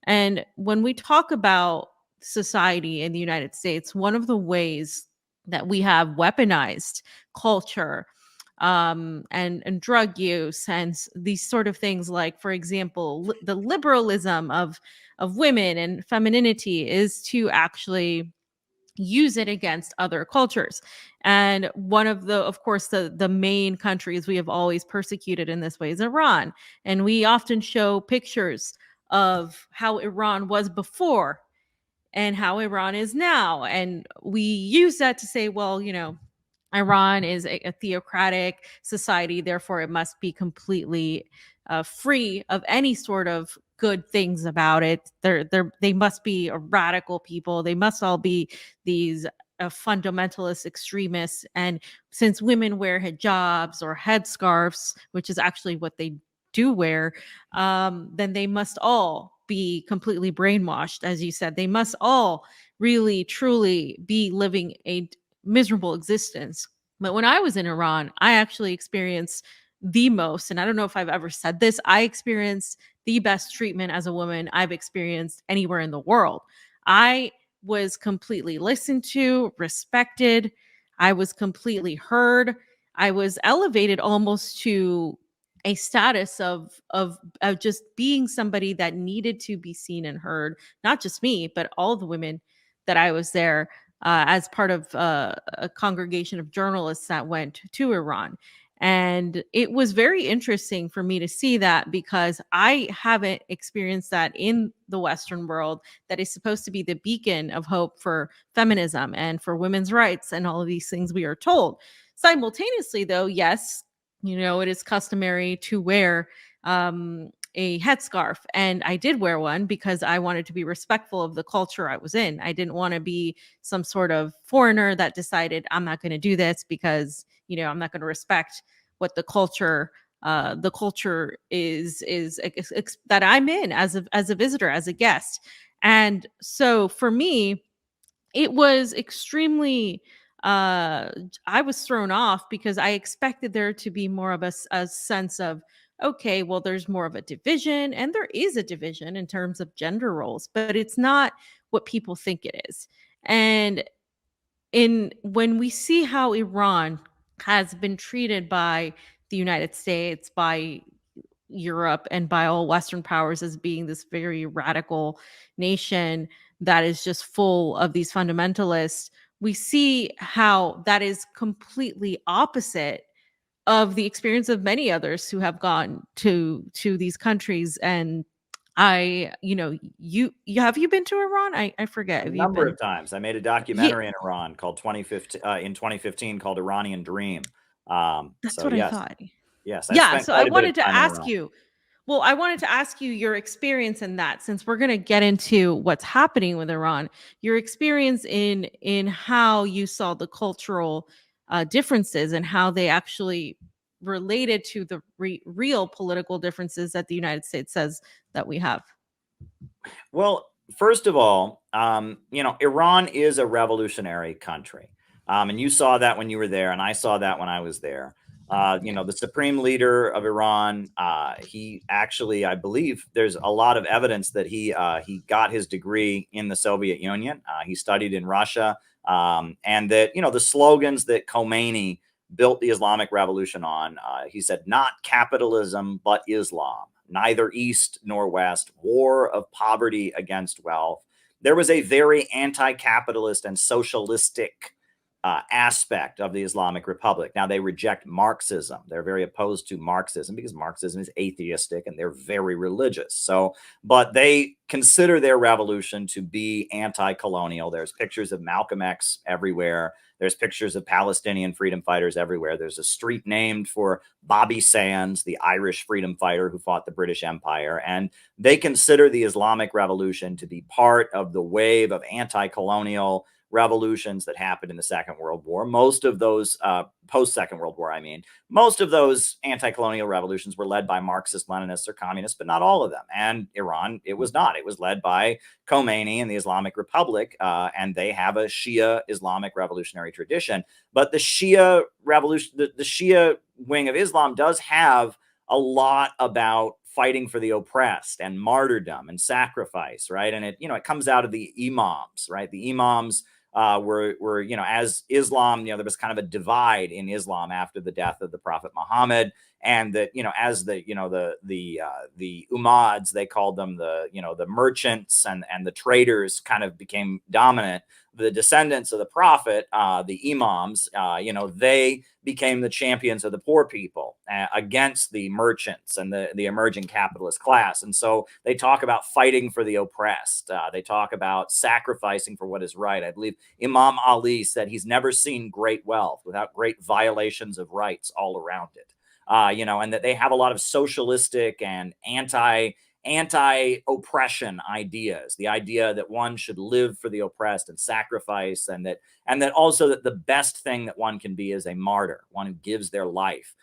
Speaker 1: And when we talk about society in the United States, one of the ways that we have weaponized culture, and drug use and these sort of things, like, for example, the liberalism of women and femininity, is to actually use it against other cultures. And one of the, of course, the main countries we have always persecuted in this way is Iran. And we often show pictures of how Iran was before and how Iran is now. And we use that to say, well, Iran is a theocratic society, therefore it must be completely free of any sort of good things about it. They must be a radical people. They must all be these fundamentalist extremists. And since women wear hijabs or headscarves, which is actually what they do wear, then they must all be completely brainwashed. As you said, they must all really, truly be living a miserable existence. But when I was in Iran, I actually experienced the most, and I don't know if I've ever said this, I experienced the best treatment as a woman I've experienced anywhere in the world. I was completely listened to, respected. I was completely heard. I was elevated almost to a status of just being somebody that needed to be seen and heard, not just me, but all the women that I was there as part of a congregation of journalists that went to Iran. And it was very interesting for me to see that, because I haven't experienced that in the Western world, that is supposed to be the beacon of hope for feminism and for women's rights and all of these things we are told. Simultaneously, though, yes, it is customary to wear a headscarf. And I did wear one because I wanted to be respectful of the culture I was in. I didn't want to be some sort of foreigner that decided I'm not going to do this because, I'm not going to respect what the culture is that I'm in as a visitor, as a guest. And so for me, it was extremely I was thrown off because I expected there to be more of a sense of, okay, well, there's more of a division, and there is a division in terms of gender roles, but it's not what people think it is. And when we see how Iran has been treated by the United States, by Europe, and by all Western powers as being this very radical nation that is just full of these fundamentalists, we see how that is completely opposite of the experience of many others who have gone to these countries. And you have you been to Iran? I forget.
Speaker 2: A
Speaker 1: Have you
Speaker 2: number
Speaker 1: been?
Speaker 2: of times. I made a documentary in Iran called 2015 called Iranian Dream.
Speaker 1: That's
Speaker 2: So
Speaker 1: what I
Speaker 2: yes,
Speaker 1: thought.
Speaker 2: yes, I
Speaker 1: Yeah,
Speaker 2: spent
Speaker 1: so I
Speaker 2: quite a bit of
Speaker 1: wanted to
Speaker 2: time in
Speaker 1: ask
Speaker 2: Iran.
Speaker 1: you. Well, I wanted to ask you your experience in that, since we're going to get into what's happening with Iran. Your experience in how you saw the cultural differences and how they actually related to the real political differences that the United States says that we have.
Speaker 2: Well, first of all, Iran is a revolutionary country. And you saw that when you were there, and I saw that when I was there. The supreme leader of Iran, he actually, I believe there's a lot of evidence that he got his degree in the Soviet Union. He studied in Russia, and that, the slogans that Khomeini built the Islamic Revolution on, he said, not capitalism, but Islam, neither East nor West, war of poverty against wealth. There was a very anti-capitalist and socialistic aspect of the Islamic Republic. Now, they reject Marxism. They're very opposed to Marxism because Marxism is atheistic and they're very religious. So, but they consider their revolution to be anti-colonial. There's pictures of Malcolm X everywhere. There's pictures of Palestinian freedom fighters everywhere. There's a street named for Bobby Sands, the Irish freedom fighter who fought the British Empire. And they consider the Islamic Revolution to be part of the wave of anti-colonial revolutions that happened in the Second World War. Most of those, post-Second World War, most of those anti-colonial revolutions were led by Marxist, Leninists, or communists, but not all of them. And Iran, it was not. It was led by Khomeini and the Islamic Republic, and they have a Shia Islamic revolutionary tradition. But the Shia revolution, the Shia wing of Islam does have a lot about fighting for the oppressed and martyrdom and sacrifice, right? And it comes out of the imams, right? The imams were as Islam, there was kind of a divide in Islam after the death of the Prophet Muhammad, and that as the umads, they called them, the merchants and the traders kind of became dominant. The descendants of the Prophet, the imams, they became the champions of the poor people against the merchants and the emerging capitalist class. And so they talk about fighting for the oppressed. They talk about sacrificing for what is right. I believe Imam Ali said he's never seen great wealth without great violations of rights all around it. And that they have a lot of socialistic and anti-oppression ideas, the idea that one should live for the oppressed and sacrifice, and that also that the best thing that one can be is a martyr, one who gives their life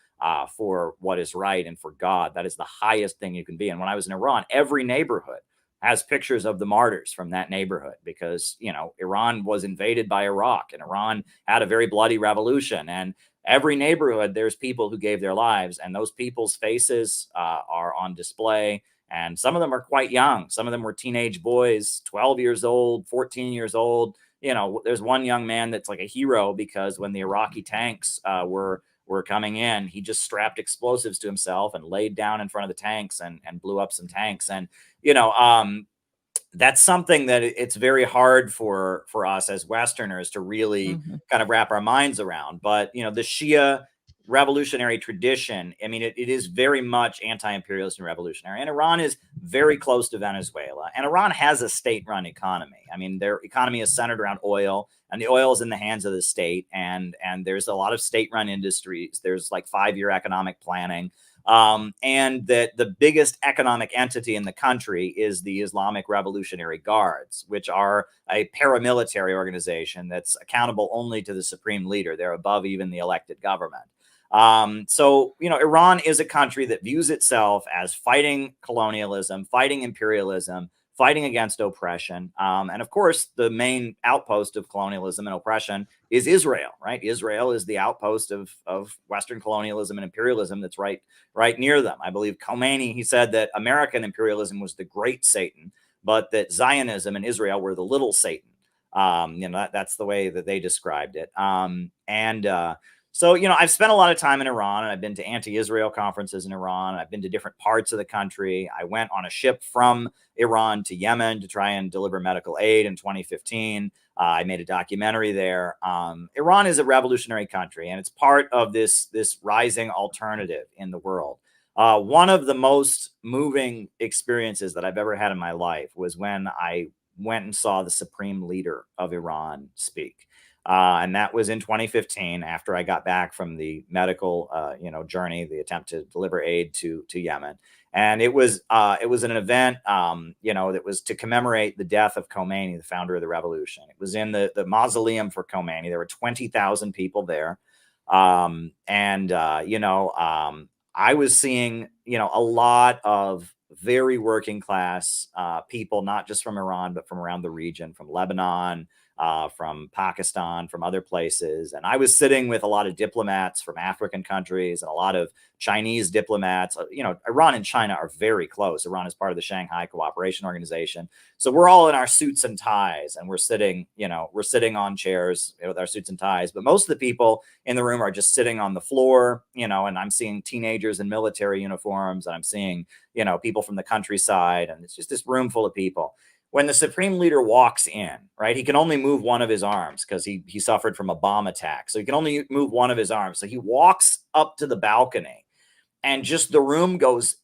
Speaker 2: for what is right and for God. That is the highest thing you can be. And when I was in Iran, every neighborhood has pictures of the martyrs from that neighborhood because, Iran was invaded by Iraq, and Iran had a very bloody revolution. And every neighborhood, there's people who gave their lives, and those people's faces are on display. And some of them are quite young. Some of them were teenage boys, 12 years old, 14 years old. There's one young man that's like a hero because when the Iraqi tanks were coming in, he just strapped explosives to himself and laid down in front of the tanks and blew up some tanks. And, that's something that it's very hard for us as Westerners to really kind of wrap our minds around. But, the Shia revolutionary tradition, it is very much anti-imperialist and revolutionary. And Iran is very close to Venezuela. And Iran has a state-run economy. Their economy is centered around oil, and the oil is in the hands of the state. And there's a lot of state-run industries. There's like 5-year economic planning. And that the biggest economic entity in the country is the Islamic Revolutionary Guards, which are a paramilitary organization that's accountable only to the supreme leader. They're above even the elected government. So, Iran is a country that views itself as fighting colonialism, fighting imperialism, fighting against oppression. And of course, the main outpost of colonialism and oppression is Israel, right? Israel is the outpost of Western colonialism and imperialism that's right near them. I believe Khomeini, he said that American imperialism was the great Satan, but that Zionism and Israel were the little Satan. That's the way that they described it. So, I've spent a lot of time in Iran, and I've been to anti-Israel conferences in Iran. I've been to different parts of the country. I went on a ship from Iran to Yemen to try and deliver medical aid in 2015. I made a documentary there. Iran is a revolutionary country, and it's part of this rising alternative in the world. One of the most moving experiences that I've ever had in my life was when I went and saw the supreme leader of Iran speak. And that was in 2015 after I got back from the medical, journey, the attempt to deliver aid to Yemen. And it was an event, that was to commemorate the death of Khomeini, the founder of the revolution. It was in the mausoleum for Khomeini. There were 20,000 people there. I was seeing, a lot of very working class people, not just from Iran, but from around the region, from Lebanon, from Pakistan, from other places. And I was sitting with a lot of diplomats from African countries and a lot of Chinese diplomats. Iran and China are very close. Iran is part of the Shanghai Cooperation Organization. So we're all in our suits and ties, and we're sitting on chairs with our suits and ties. But most of the people in the room are just sitting on the floor, and I'm seeing teenagers in military uniforms, and I'm seeing, people from the countryside, and it's just this room full of people. When the supreme leader walks in, right, he can only move one of his arms because he suffered from a bomb attack. So he can only move one of his arms. So he walks up to the balcony, and just the room goes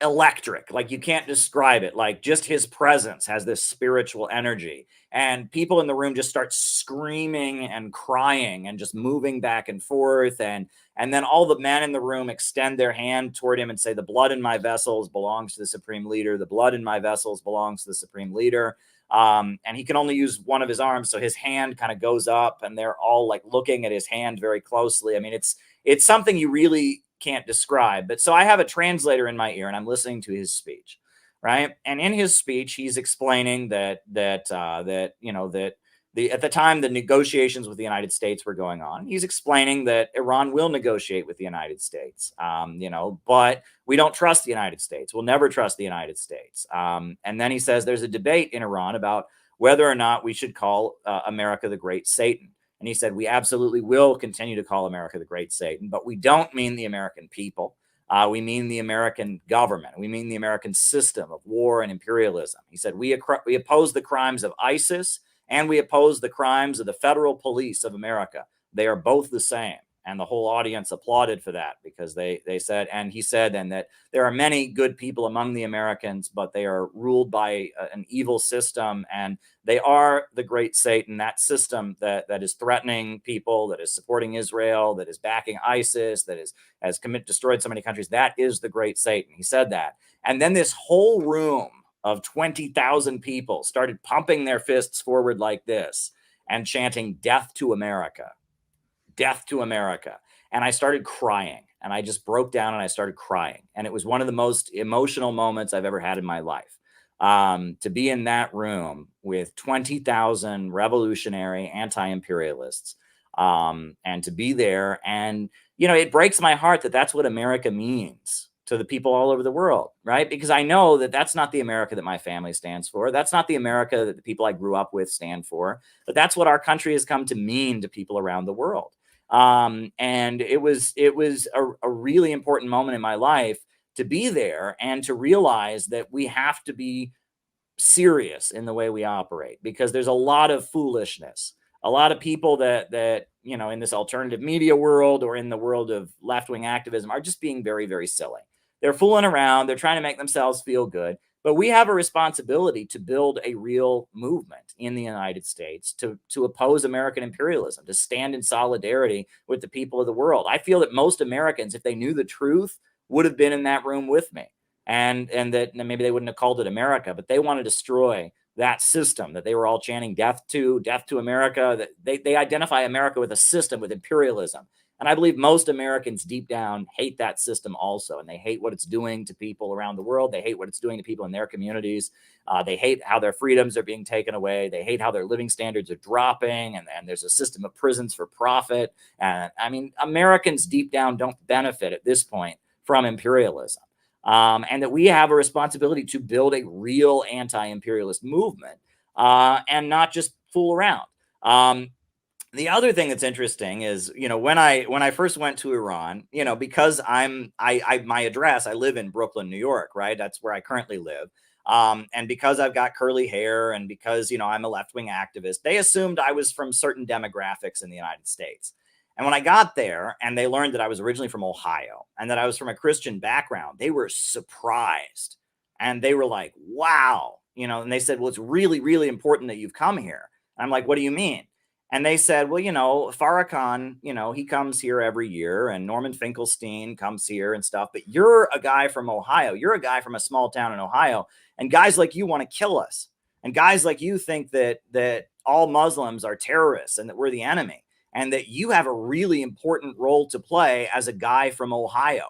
Speaker 2: electric. Like, you can't describe it. Like, just his presence has this spiritual energy, and people in the room just start screaming and crying and just moving back and forth. And then all the men in the room extend their hand toward him and say, "The blood in my vessels belongs to the supreme leader. The blood in my vessels belongs to the supreme leader." And he can only use one of his arms. So his hand kind of goes up, and they're all like looking at his hand very closely. I mean, it's something you really can't describe. But so I have a translator in my ear, and I'm listening to his speech, right? And in his speech, he's explaining that at the time the negotiations with the United States were going on. He's explaining that Iran will negotiate with the United States, but we don't trust the United States. We'll never trust the United States. And then he says there's a debate in Iran about whether or not we should call America the Great Satan. And he said, we absolutely will continue to call America the Great Satan, but we don't mean the American people. We mean the American government. We mean the American system of war and imperialism. He said, we oppose the crimes of ISIS, and we oppose the crimes of the federal police of America. They are both the same. And the whole audience applauded for that, because they said, and he said, and that there are many good people among the Americans, but they are ruled by an evil system, and they are the great Satan, that system that is threatening people, that is supporting Israel, that is backing ISIS, that has destroyed so many countries. That is the great Satan. He said that. And then this whole room of 20,000 people started pumping their fists forward like this and chanting, "Death to America. Death to America." And I started crying, and I just broke down and I started crying. And it was one of the most emotional moments I've ever had in my life. To be in that room with 20,000 revolutionary anti-imperialists, and to be there. And, it breaks my heart that that's what America means to the people all over the world, right? Because I know that that's not the America that my family stands for. That's not the America that the people I grew up with stand for. But that's what our country has come to mean to people around the world. And it was a really important moment in my life to be there and to realize that we have to be serious in the way we operate, because there's a lot of foolishness. A lot of people that in this alternative media world or in the world of left-wing activism are just being very, very silly. They're fooling around. They're trying to make themselves feel good. But we have a responsibility to build a real movement in the United States to oppose American imperialism, to stand in solidarity with the people of the world. I feel that most Americans, if they knew the truth, would have been in that room with me. And that maybe they wouldn't have called it America, but they want to destroy that system that they were all chanting death to America. That they identify America with a system, with imperialism. And I believe most Americans deep down hate that system also. And they hate what it's doing to people around the world. They hate what it's doing to people in their communities. They hate how their freedoms are being taken away. They hate how their living standards are dropping. And there's a system of prisons for profit. And I mean, Americans deep down don't benefit at this point from imperialism. And that we have a responsibility to build a real anti-imperialist movement, and not just fool around. The other thing that's interesting is, when I first went to Iran, because my address, I live in Brooklyn, New York, right? That's where I currently live. And because I've got curly hair, and because, I'm a left-wing activist, they assumed I was from certain demographics in the United States. And when I got there and they learned that I was originally from Ohio and that I was from a Christian background, they were surprised. And they were like, wow, and they said, well, it's really, really important that you've come here. And I'm like, what do you mean? And they said, well, Farrakhan, he comes here every year, and Norman Finkelstein comes here and stuff. But you're a guy from Ohio. You're a guy from a small town in Ohio. And guys like you want to kill us. And guys like you think that all Muslims are terrorists and that we're the enemy. And that you have a really important role to play as a guy from Ohio.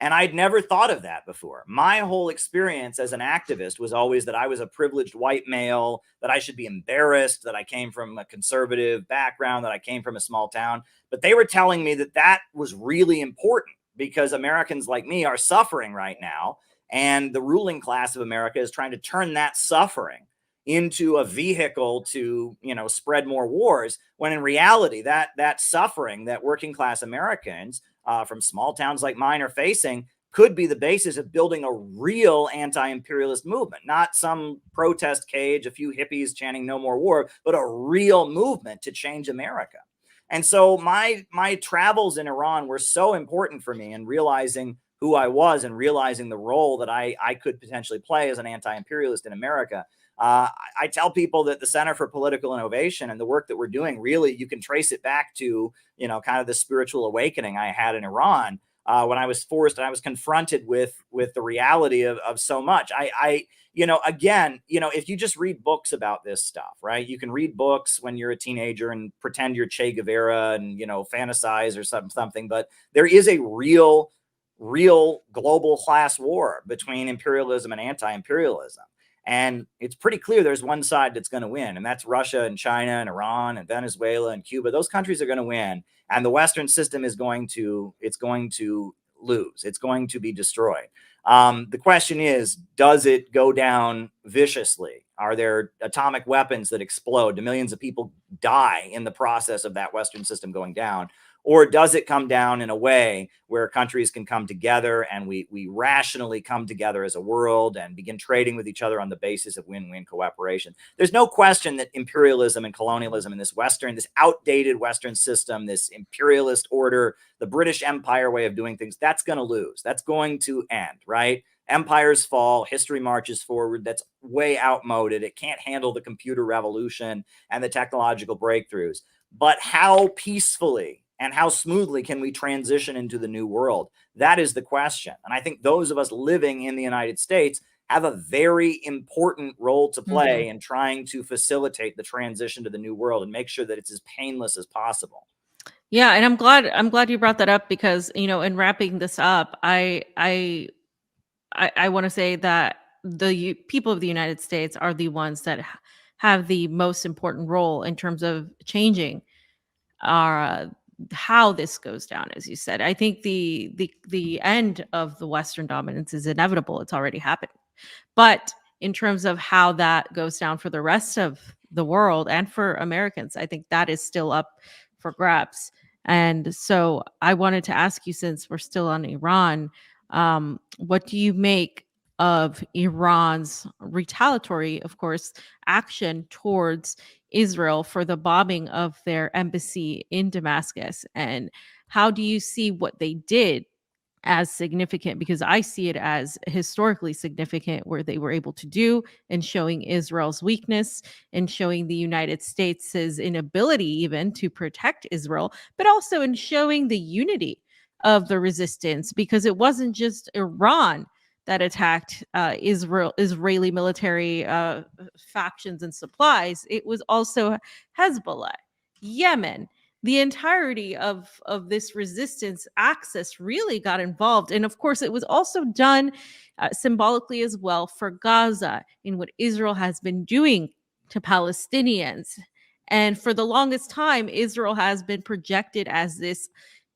Speaker 2: And I'd never thought of that before. My whole experience as an activist was always that I was a privileged white male, that I should be embarrassed, that I came from a conservative background, that I came from a small town. But they were telling me that that was really important because Americans like me are suffering right now. And the ruling class of America is trying to turn that suffering into a vehicle to, spread more wars, when in reality, that suffering that working class Americans from small towns like mine are facing could be the basis of building a real anti-imperialist movement, not some protest cage, a few hippies chanting no more war, but a real movement to change America. And so my travels in Iran were so important for me in realizing who I was and realizing the role that I could potentially play as an anti-imperialist in America. I tell people that the Center for Political Innovation and the work that we're doing, really, you can trace it back to, kind of the spiritual awakening I had in Iran when I was confronted with the reality of so much. If you just read books about this stuff, right? You can read books when you're a teenager and pretend you're Che Guevara and, fantasize or something, but there is a real global class war between imperialism and anti-imperialism. And it's pretty clear there's one side that's going to win, and that's Russia and China and Iran and Venezuela and Cuba. Those countries are going to win, and the Western system is going to lose. It's going to be destroyed. The question is, does it go down viciously? Are there atomic weapons that explode? Do millions of people die in the process of that Western system going down? Or does it come down in a way where countries can come together and we rationally come together as a world and begin trading with each other on the basis of win-win cooperation? There's no question that imperialism and colonialism in this outdated Western system, this imperialist order, the British Empire way of doing things, that's going to lose. That's going to end, right? Empires fall, history marches forward. That's way outmoded. It can't handle the computer revolution and the technological breakthroughs. But how peacefully and how smoothly can we transition into the new world? That is the question. And I think those of us living in the United States have a very important role to play in trying to facilitate the transition to the new world and make sure that it's as painless as possible.
Speaker 1: Yeah, and I'm glad you brought that up because, in wrapping this up, I want to say that the people of the United States are the ones that have the most important role in terms of changing our how this goes down. As you said, I think the end of the Western dominance is inevitable. It's already happened. But in terms of how that goes down for the rest of the world and for Americans, I think that is still up for grabs. And so I wanted to ask you, since we're still on Iran, what do you make of Iran's retaliatory, of course, action towards Israel for the bombing of their embassy in Damascus? And how do you see what they did as significant? Because I see it as historically significant, where they were able to do and showing Israel's weakness and showing the United States' inability even to protect Israel, but also in showing the unity of the resistance, because it wasn't just Iran that attacked Israeli military factions and supplies. It was also Hezbollah, Yemen. The entirety of this resistance axis really got involved. And of course, it was also done symbolically as well for Gaza, in what Israel has been doing to Palestinians. And for the longest time, Israel has been projected as this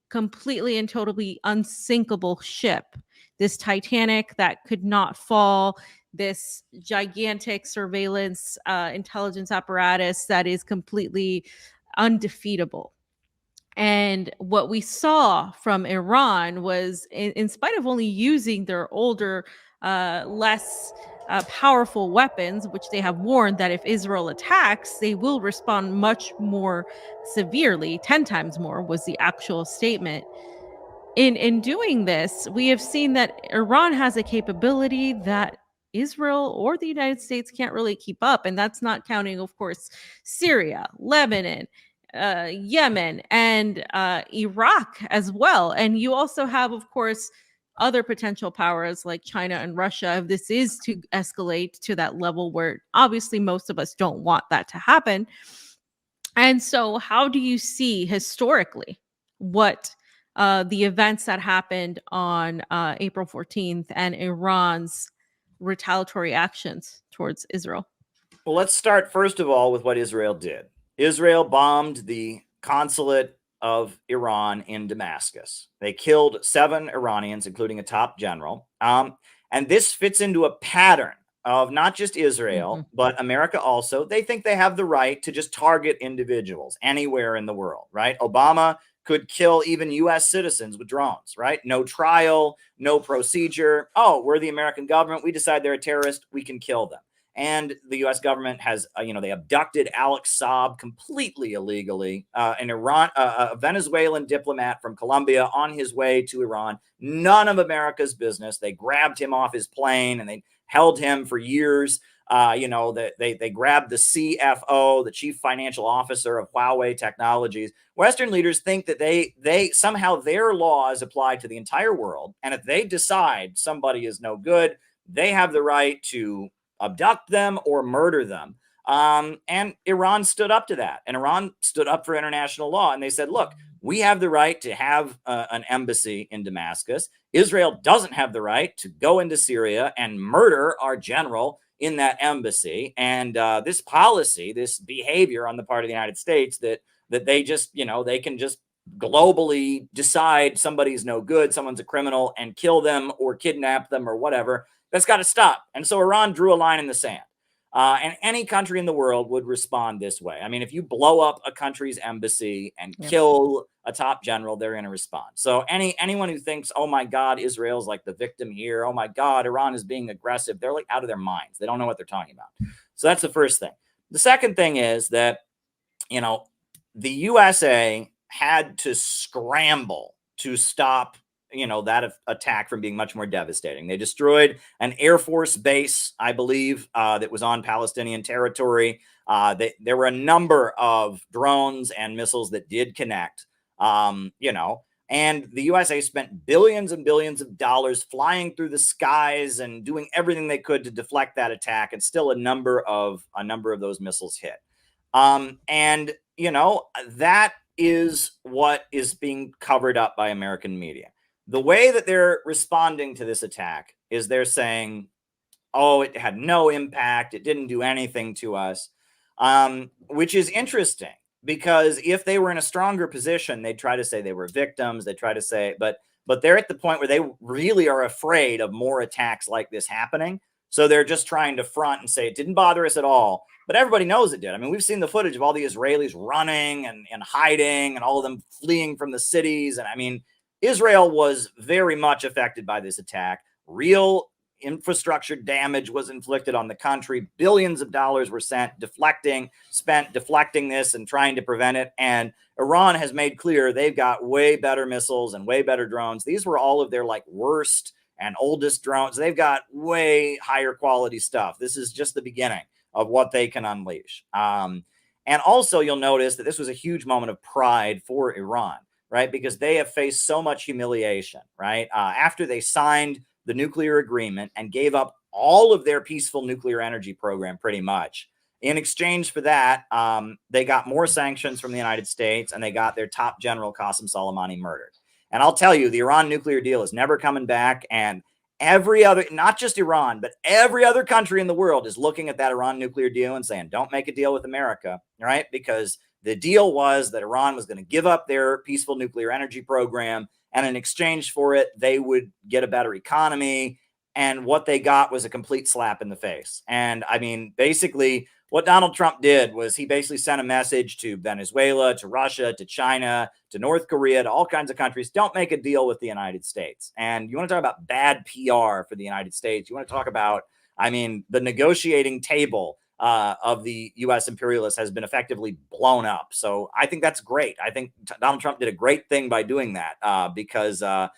Speaker 1: completely and totally unsinkable ship, this Titanic that could not fall, this gigantic surveillance intelligence apparatus that is completely undefeatable. And what we saw from Iran was, in spite of only using their older, less powerful weapons, which they have warned that if Israel attacks, they will respond much more severely, 10 times more was the actual statement. In doing this, we have seen that Iran has a capability that Israel or the United States can't really keep up. And that's not counting, of course, Syria, Lebanon, Yemen, and Iraq as well. And you also have, of course, other potential powers like China and Russia, if this is to escalate to that level where obviously most of us don't want that to happen. And so how do you see historically what the events that happened on April 14th and Iran's retaliatory actions towards Israel?
Speaker 2: Well, let's start first of all with what Israel did. Israel bombed the consulate of Iran in Damascus. They killed 7 Iranians, including a top general. And this fits into a pattern of not just Israel, but America also. They think they have the right to just target individuals anywhere in the world, right? Obama could kill even U.S. citizens with drones, right? No trial, no procedure. Oh, we're the American government. We decide they're a terrorist. We can kill them. And the U.S. government has, they abducted Alex Saab completely illegally, a Venezuelan diplomat from Colombia on his way to Iran. None of America's business. They grabbed him off his plane and they held him for years. They grabbed the CFO, the chief financial officer of Huawei Technologies. Western leaders think that they somehow their laws apply to the entire world. And if they decide somebody is no good, they have the right to abduct them or murder them. And Iran stood up to that. And Iran stood up for international law. And they said, look, we have the right to have an embassy in Damascus. Israel doesn't have the right to go into Syria and murder our general in that embassy. And this policy, this behavior on the part of the United States that they just, they can just globally decide somebody's no good, someone's a criminal, and kill them or kidnap them or whatever, that's got to stop. And so Iran drew a line in the sand. And any country in the world would respond this way. I mean, if you blow up a country's embassy and kill a top general, they're going to respond. So anyone who thinks, oh my God, Israel's like the victim here, oh my God, Iran is being aggressive, they're like out of their minds. They don't know what they're talking about. So that's the first thing. The second thing is that, the USA had to scramble to stop that attack from being much more devastating. They destroyed an Air Force base, I believe, that was on Palestinian territory. There were a number of drones and missiles that did connect, and the USA spent billions and billions of dollars flying through the skies and doing everything they could to deflect that attack. And still a number of those missiles hit. That is what is being covered up by American media. The way that they're responding to this attack is they're saying, oh, it had no impact. It didn't do anything to us, which is interesting because if they were in a stronger position, they'd try to say they were victims. They try to say, but they're at the point where they really are afraid of more attacks like this happening. So they're just trying to front and say it didn't bother us at all. But everybody knows it did. I mean, we've seen the footage of all the Israelis running and hiding and all of them fleeing from the cities. And I mean, Israel was very much affected by this attack. Real infrastructure damage was inflicted on the country. Billions of dollars were spent deflecting this and trying to prevent it. And Iran has made clear they've got way better missiles and way better drones. These were all of their worst and oldest drones. They've got way higher quality stuff. This is just the beginning of what they can unleash. And also you'll notice that this was a huge moment of pride for Iran, right? Because they have faced so much humiliation, right? After they signed the nuclear agreement and gave up all of their peaceful nuclear energy program, pretty much. In exchange for that, they got more sanctions from the United States and they got their top general, Qasem Soleimani, murdered. And I'll tell you, the Iran nuclear deal is never coming back. And every other, not just Iran, but every other country in the world is looking at that Iran nuclear deal and saying, don't make a deal with America, right? Because the deal was that Iran was going to give up their peaceful nuclear energy program. And in exchange for it, they would get a better economy. And what they got was a complete slap in the face. And I mean, basically, what Donald Trump did was he basically sent a message to Venezuela, to Russia, to China, to North Korea, to all kinds of countries. Don't make a deal with the United States. And you want to talk about bad PR for the United States. You want to talk about, I mean, the negotiating table of the U.S. imperialists has been effectively blown up. So I think that's great. I think Donald Trump did a great thing by doing that because the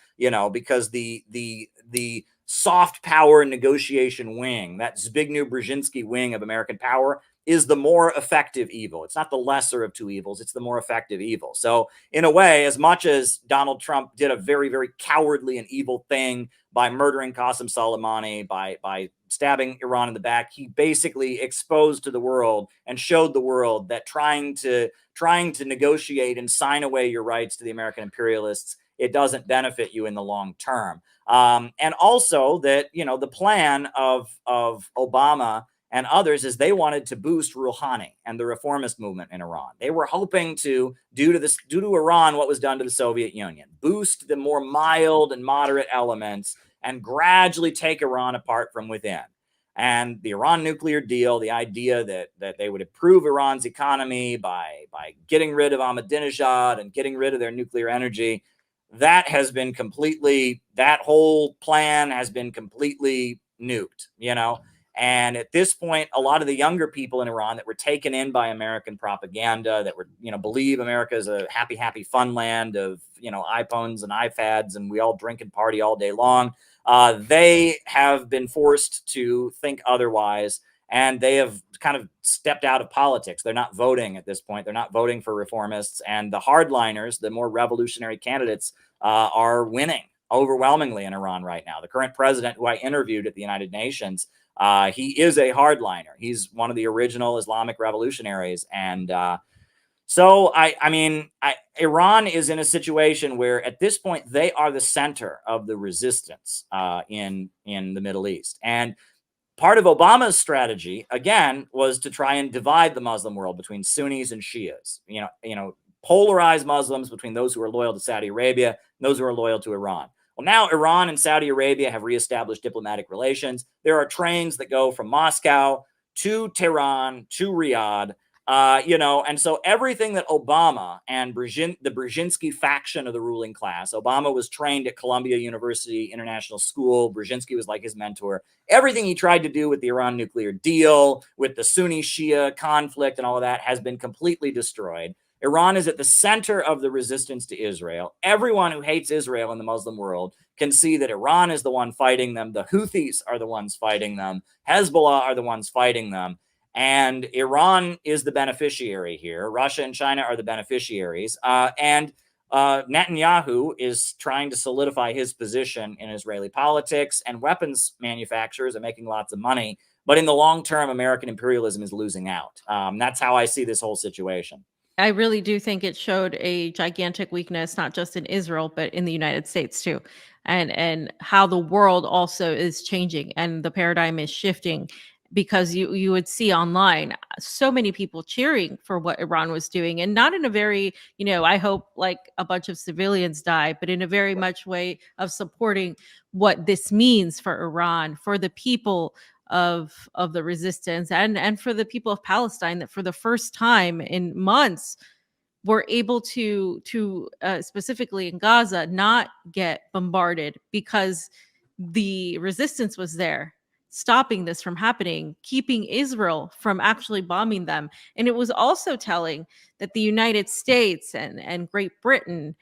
Speaker 2: soft power negotiation wing, that Zbigniew Brzezinski wing of American power, is the more effective evil. It's not the lesser of two evils. It's the more effective evil. So in a way, as much as Donald Trump did a very, very cowardly and evil thing by murdering Qasem Soleimani, by stabbing Iran in the back, he basically exposed to the world and showed the world that trying to negotiate and sign away your rights to the American imperialists it doesn't benefit you in the long term. And also that, the plan of Obama and others is they wanted to boost Rouhani and the reformist movement in Iran. They were hoping to do to Iran what was done to the Soviet Union, boost the more mild and moderate elements and gradually take Iran apart from within. And the Iran nuclear deal, the idea that they would improve Iran's economy by getting rid of Ahmadinejad and getting rid of their nuclear energy, that whole plan has been completely nuked, And at this point, a lot of the younger people in Iran that were taken in by American propaganda, that were, believe America is a happy, happy fun land of, iPhones and iPads, and we all drink and party all day long. They have been forced to think otherwise, and they have kind of stepped out of politics. They're not voting at this point. They're not voting for reformists, and the hardliners, the more revolutionary candidates, are winning overwhelmingly in Iran right now. The current president, who I interviewed at the United Nations, he is a hardliner. He's one of the original Islamic revolutionaries, and so Iran is in a situation where at this point they are the center of the resistance in the Middle East. And part of Obama's strategy, again, was to try and divide the Muslim world between Sunnis and Shias. Polarize Muslims between those who are loyal to Saudi Arabia and those who are loyal to Iran. Well, now Iran and Saudi Arabia have reestablished diplomatic relations. There are trains that go from Moscow to Tehran to Riyadh. And so everything that Obama and the Brzezinski faction of the ruling class, Obama was trained at Columbia University International School. Brzezinski was like his mentor. Everything he tried to do with the Iran nuclear deal, with the Sunni-Shia conflict and all of that has been completely destroyed. Iran is at the center of the resistance to Israel. Everyone who hates Israel in the Muslim world can see that Iran is the one fighting them. The Houthis are the ones fighting them. Hezbollah are the ones fighting them. And Iran is the beneficiary here. Russia and China are the beneficiaries. And Netanyahu is trying to solidify his position in Israeli politics, and weapons manufacturers are making lots of money. But in the long term, American imperialism is losing out. That's how I see this whole situation.
Speaker 1: I really do think it showed a gigantic weakness, not just in Israel, but in the United States too. And how the world also is changing and the paradigm is shifting, because you would see online so many people cheering for what Iran was doing, and not in a very, I hope like a bunch of civilians die, but in a very much way of supporting what this means for Iran, for the people of the resistance, and for the people of Palestine, that for the first time in months were able to specifically in Gaza not get bombarded, because the resistance was there, stopping this from happening, keeping Israel from actually bombing them. And it was also telling that the United States and Great Britain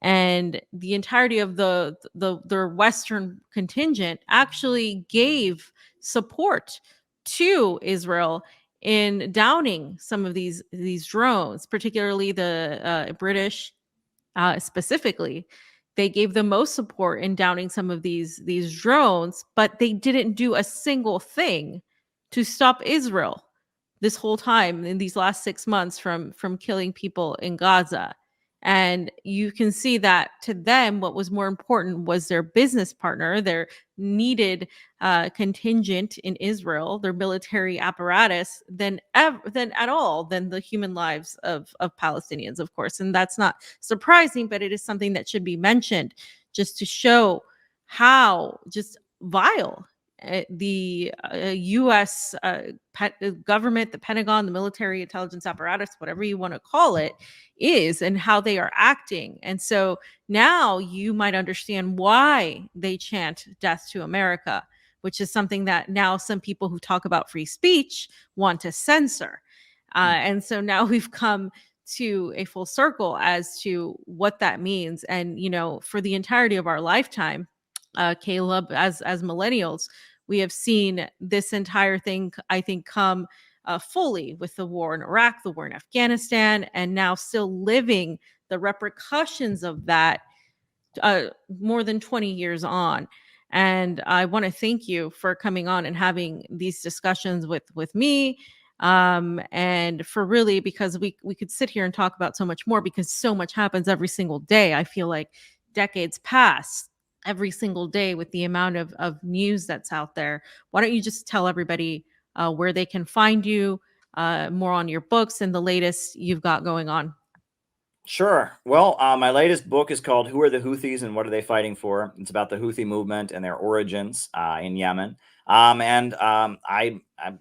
Speaker 1: and the entirety of the Western contingent actually gave support to Israel in downing some of these drones, particularly the British specifically. They gave the most support in downing some of these drones, but they didn't do a single thing to stop Israel this whole time in these last 6 months from killing people in Gaza. And you can see that to them, what was more important was their business partner, their needed contingent in Israel, their military apparatus, than the human lives of Palestinians, of course. And that's not surprising, but it is something that should be mentioned just to show how just vile the U.S. Government, the Pentagon, the military intelligence apparatus, whatever you want to call it, is, and how they are acting. And so now you might understand why they chant death to America, which is something that now some people who talk about free speech want to censor. And so now we've come to a full circle as to what that means. And, for the entirety of our lifetime, Caleb, as millennials, we have seen this entire thing, I think, come fully with the war in Iraq, the war in Afghanistan, and now still living the repercussions of that more than 20 years on. And I want to thank you for coming on and having these discussions with me, and for really, because we could sit here and talk about so much more, because so much happens every single day. I feel like decades past every single day with the amount of news that's out there. Why don't you just tell everybody where they can find you, more on your books and the latest you've got going on?
Speaker 2: Sure. Well, my latest book is called "Who Are the Houthis and What Are They Fighting For?" It's about the Houthi movement and their origins in Yemen. I'm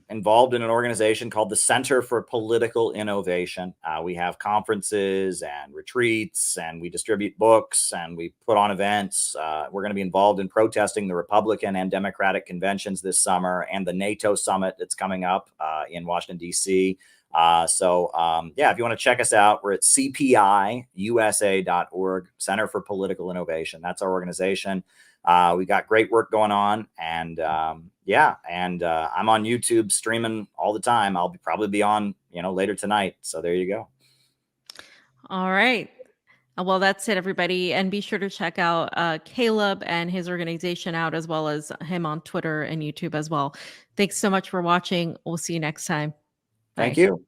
Speaker 2: involved in an organization called the Center for Political Innovation. We have conferences and retreats, and we distribute books, and we put on events. We're going to be involved in protesting the Republican and Democratic conventions this summer and the NATO summit that's coming up in Washington, D.C. Yeah, if you want to check us out, we're at cpiusa.org, Center for Political Innovation. That's our organization. We got great work going on, and I'm on YouTube streaming all the time. I'll probably be on, later tonight. So there you go.
Speaker 1: All right. Well, that's it, everybody. And be sure to check out Caleb and his organization out, as well as him on Twitter and YouTube as well. Thanks so much for watching. We'll see you next time.
Speaker 2: Thank
Speaker 1: Bye.
Speaker 2: you.